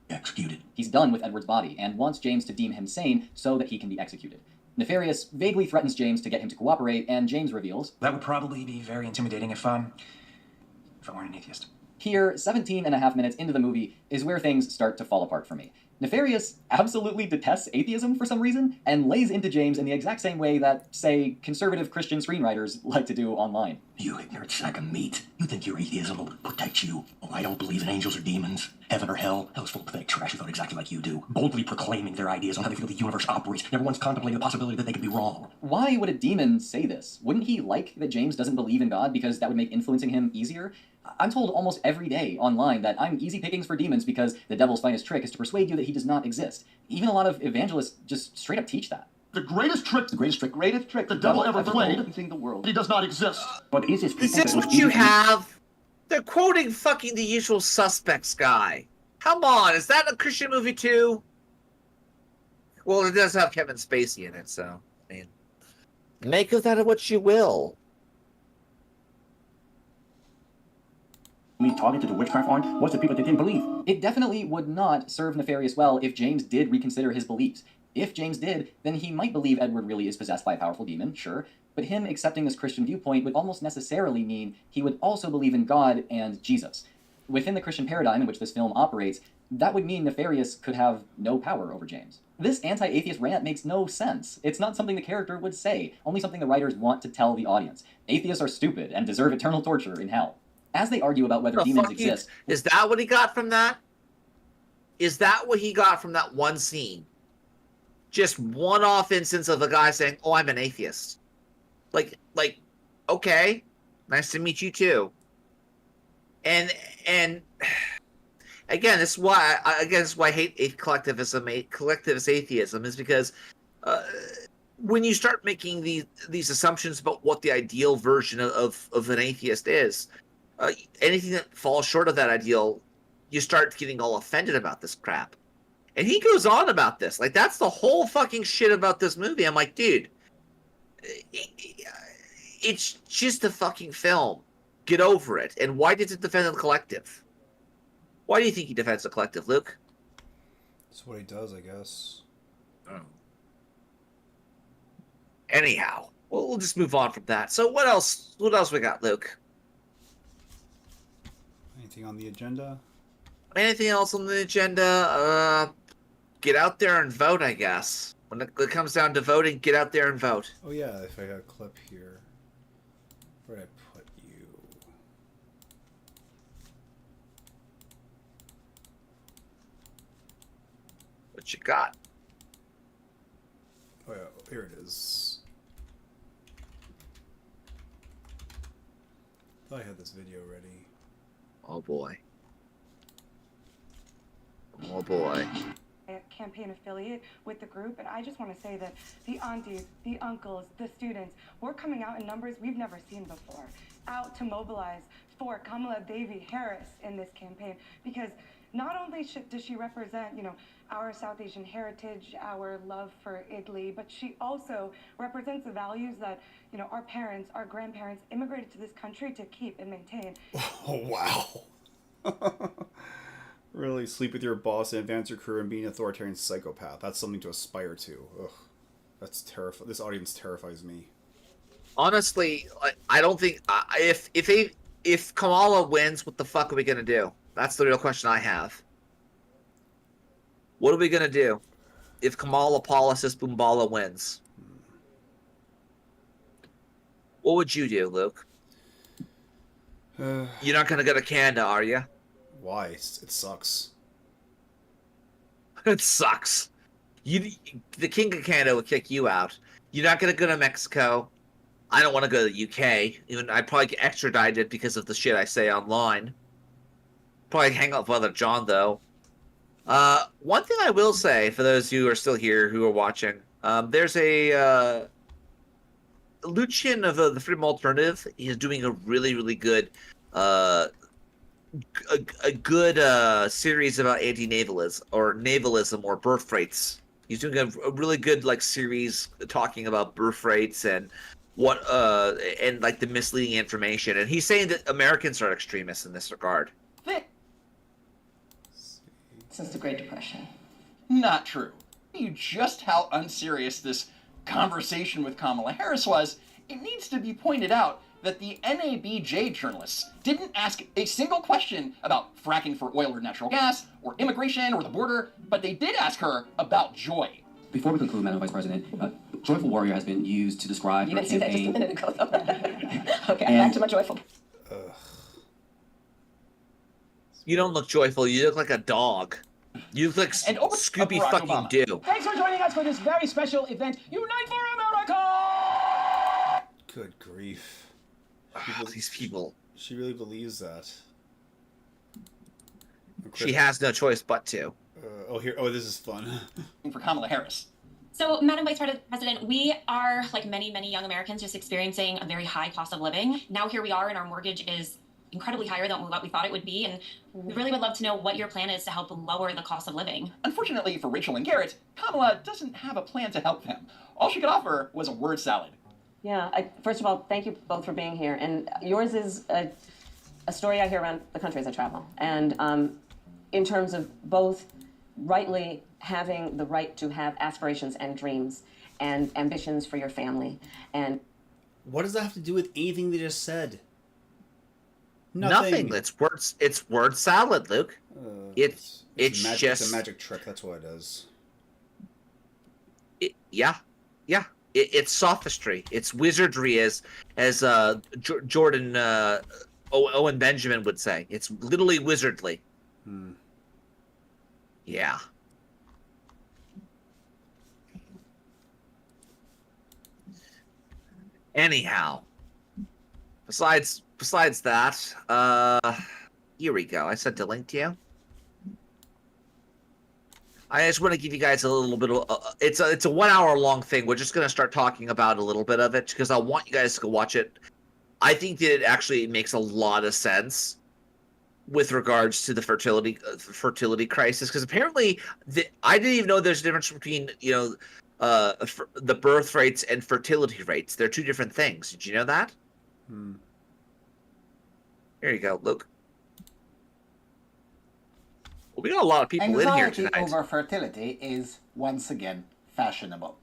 Executed. He's done with Edward's body and wants James to deem him sane so that he can be executed. Nefarious vaguely threatens James to get him to cooperate, and James reveals... That would probably be very intimidating if I weren't an atheist. Here, 17 and a half minutes into the movie, is where things start to fall apart for me. Nefarious absolutely detests atheism for some reason, and lays into James in the exact same way that, say, conservative Christian screenwriters like to do online. You ignorant sack of meat. You think your atheism will protect you? Oh, I don't believe in angels or demons, heaven or hell. Hell is full of pathetic trash who thought exactly like you do, boldly proclaiming their ideas on how they feel the universe operates, never once contemplating the possibility that they could be wrong. Why would a demon say this? Wouldn't he like that James doesn't believe in God because that would make influencing him easier? I'm told almost every day online that I'm easy pickings for demons because the devil's finest trick is to persuade you that he does not exist. Even a lot of evangelists just straight up teach that. The greatest trick the devil ever played, the world. He does not exist. What is this? Is this what you have? They're quoting fucking The Usual Suspects guy. Come on, is that a Christian movie too? Well, it does have Kevin Spacey in it, so I mean, make of that what you will. Me talking to the witchcraft arm? What's the people that didn't believe? It definitely would not serve Nefarious well if James did reconsider his beliefs. If James did, then he might believe Edward really is possessed by a powerful demon, sure, but him accepting this Christian viewpoint would almost necessarily mean he would also believe in God and Jesus. Within the Christian paradigm in which this film operates, that would mean Nefarious could have no power over James. This anti-atheist rant makes no sense. It's not something the character would say, only something the writers want to tell the audience. Atheists are stupid and deserve eternal torture in hell. As they argue about whether demons exist... Is that what he got from that? is that what he got from that one scene? Just one-off instance of a guy saying, "Oh, I'm an atheist." Like, okay, nice to meet you too. And again, this is why I hate collectivism. Collectivist atheism is because when you start making these assumptions about what the ideal version of an atheist is, anything that falls short of that ideal, you start getting all offended about this crap. And he goes on about this. Like, that's the whole fucking shit about this movie. I'm like, dude, it's just a fucking film. Get over it. And why does it defend the collective? Why do you think he defends the collective, Luke? That's what he does, I guess. Oh. Anyhow, we'll just move on from that. So what else? What else we got, Luke? Anything on the agenda? Anything else on the agenda? Get out there and vote, I guess. When it comes down to voting, get out there and vote. Oh yeah, if I got a clip here. Where did I put you? What you got? Oh yeah, here it is. Thought I had this video ready. Oh boy. Oh boy. A campaign affiliate with the group, and I just want to say that the aunties, the uncles, the students, we're coming out in numbers we've never seen before, out to mobilize for Kamala Devi Harris in this campaign, because not only does she represent, our South Asian heritage, our love for Italy, but she also represents the values that, our parents, our grandparents immigrated to this country to keep and maintain. Oh, wow. Really, sleep with your boss and advance your career and be an authoritarian psychopath. That's something to aspire to. Ugh. That's terrifying. This audience terrifies me. Honestly, I don't think... If Kamala wins, what the fuck are we going to do? That's the real question I have. What are we going to do if Kamala Policies Boombala wins? What would you do, Luke? You're not going to go to Canada, are you? Why? It sucks. It sucks. The King of Canada would kick you out. You're not going to go to Mexico. I don't want to go to the UK. Even I'd probably get extradited because of the shit I say online. Probably hang out with Brother John, though. One thing I will say, for those who are still here, who are watching, there's a Lucian of the Freedom Alternative. He's doing a really, really good a good series about anti-navalism or navalism or birth rates. He's doing a really good series talking about birth rates and what and the misleading information. And he's saying that Americans are extremists in this regard. Since the Great Depression. Not true. You just how unserious this conversation with Kamala Harris was. It needs to be pointed out that the NABJ journalists didn't ask a single question about fracking for oil or natural gas, or immigration, or the border, but they did ask her about joy. Before we conclude, Madam Vice President, Joyful Warrior has been used to describe You her didn't see that just a campaign. minute ago, though. Okay, And- back to my joyful. You don't look joyful. You look like a dog. You look like Scooby Barack fucking Obama. Doo. Thanks for joining us for this very special event. Unite for America! Good grief. These people. She really believes that. She has no choice but to. This is fun. For Kamala Harris. So, Madam Vice President, we are, like many, many young Americans, just experiencing a very high cost of living. Now here we are, and our mortgage is incredibly higher than what we thought it would be, and we really would love to know what your plan is to help lower the cost of living. Unfortunately for Rachel and Garrett, Kamala doesn't have a plan to help them. All she could offer was a word salad. Yeah, first of all, thank you both for being here. And yours is a story I hear around the country as I travel. And in terms of both rightly having the right to have aspirations and dreams and ambitions for your family. And what does that have to do with anything they just said? Nothing. It's word salad, Luke. It's just just a magic trick. That's what it is. It's sophistry. It's wizardry, as Jordan Owen Benjamin would say. It's literally wizardly. Yeah. Anyhow, besides that, here we go. I sent a link to you. I just want to give you guys a little bit of it's a 1 hour long thing. We're just going to start talking about a little bit of it because I want you guys to go watch it. I think that it actually makes a lot of sense with regards to the fertility crisis, because apparently I didn't even know there's a difference between the birth rates and fertility rates. They're two different things. Did you know that? Here you go, Luke. Well, we got a lot of people in here tonight. Anxiety over fertility is once again fashionable.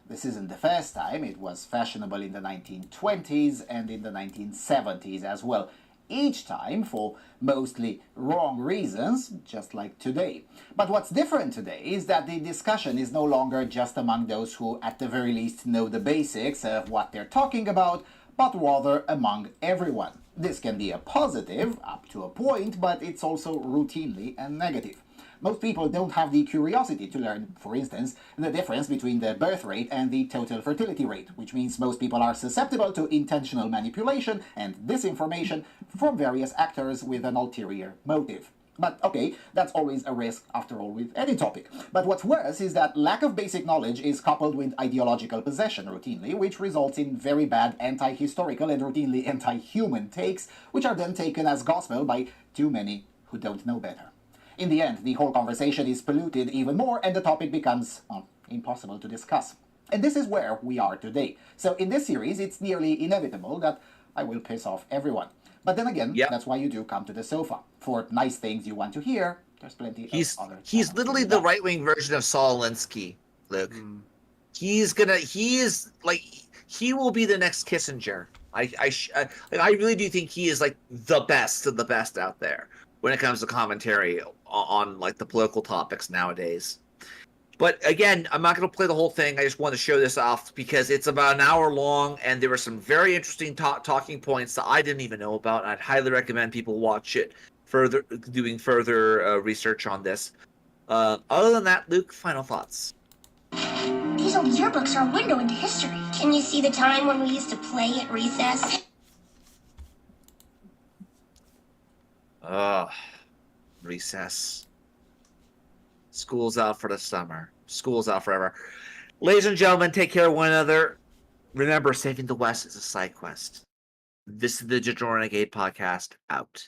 This isn't the first time. It was fashionable in the 1920s and in the 1970s as well. Each time for mostly wrong reasons, just like today. But what's different today is that the discussion is no longer just among those who at the very least know the basics of what they're talking about, but rather among everyone. This can be a positive, up to a point, but it's also routinely a negative. Most people don't have the curiosity to learn, for instance, the difference between the birth rate and the total fertility rate, which means most people are susceptible to intentional manipulation and disinformation from various actors with an ulterior motive. But okay, that's always a risk, after all, with any topic. But what's worse is that lack of basic knowledge is coupled with ideological possession routinely, which results in very bad anti-historical and routinely anti-human takes, which are then taken as gospel by too many who don't know better. In the end, the whole conversation is polluted even more, and the topic becomes impossible to discuss. And this is where we are today. So in this series, it's nearly inevitable that I will piss off everyone. But then again, that's why you do come to the sofa. For nice things you want to hear, there's plenty of other... He's literally the right-wing version of Saul Alinsky, Luke. He will be the next Kissinger. I really do think he is like the best of the best out there when it comes to commentary on like the political topics nowadays. But again, I'm not going to play the whole thing. I just want to show this off because it's about an hour long, and there were some very interesting talking points that I didn't even know about. I'd highly recommend people watch it, doing further research on this. Other than that, Luke, final thoughts. These old yearbooks are a window into history. Can you see the time when we used to play at recess? Recess. School's out for the summer. School's out forever. Ladies and gentlemen, take care of one another. Remember, saving the West is a side quest. This is the Digital Renegade podcast. Out.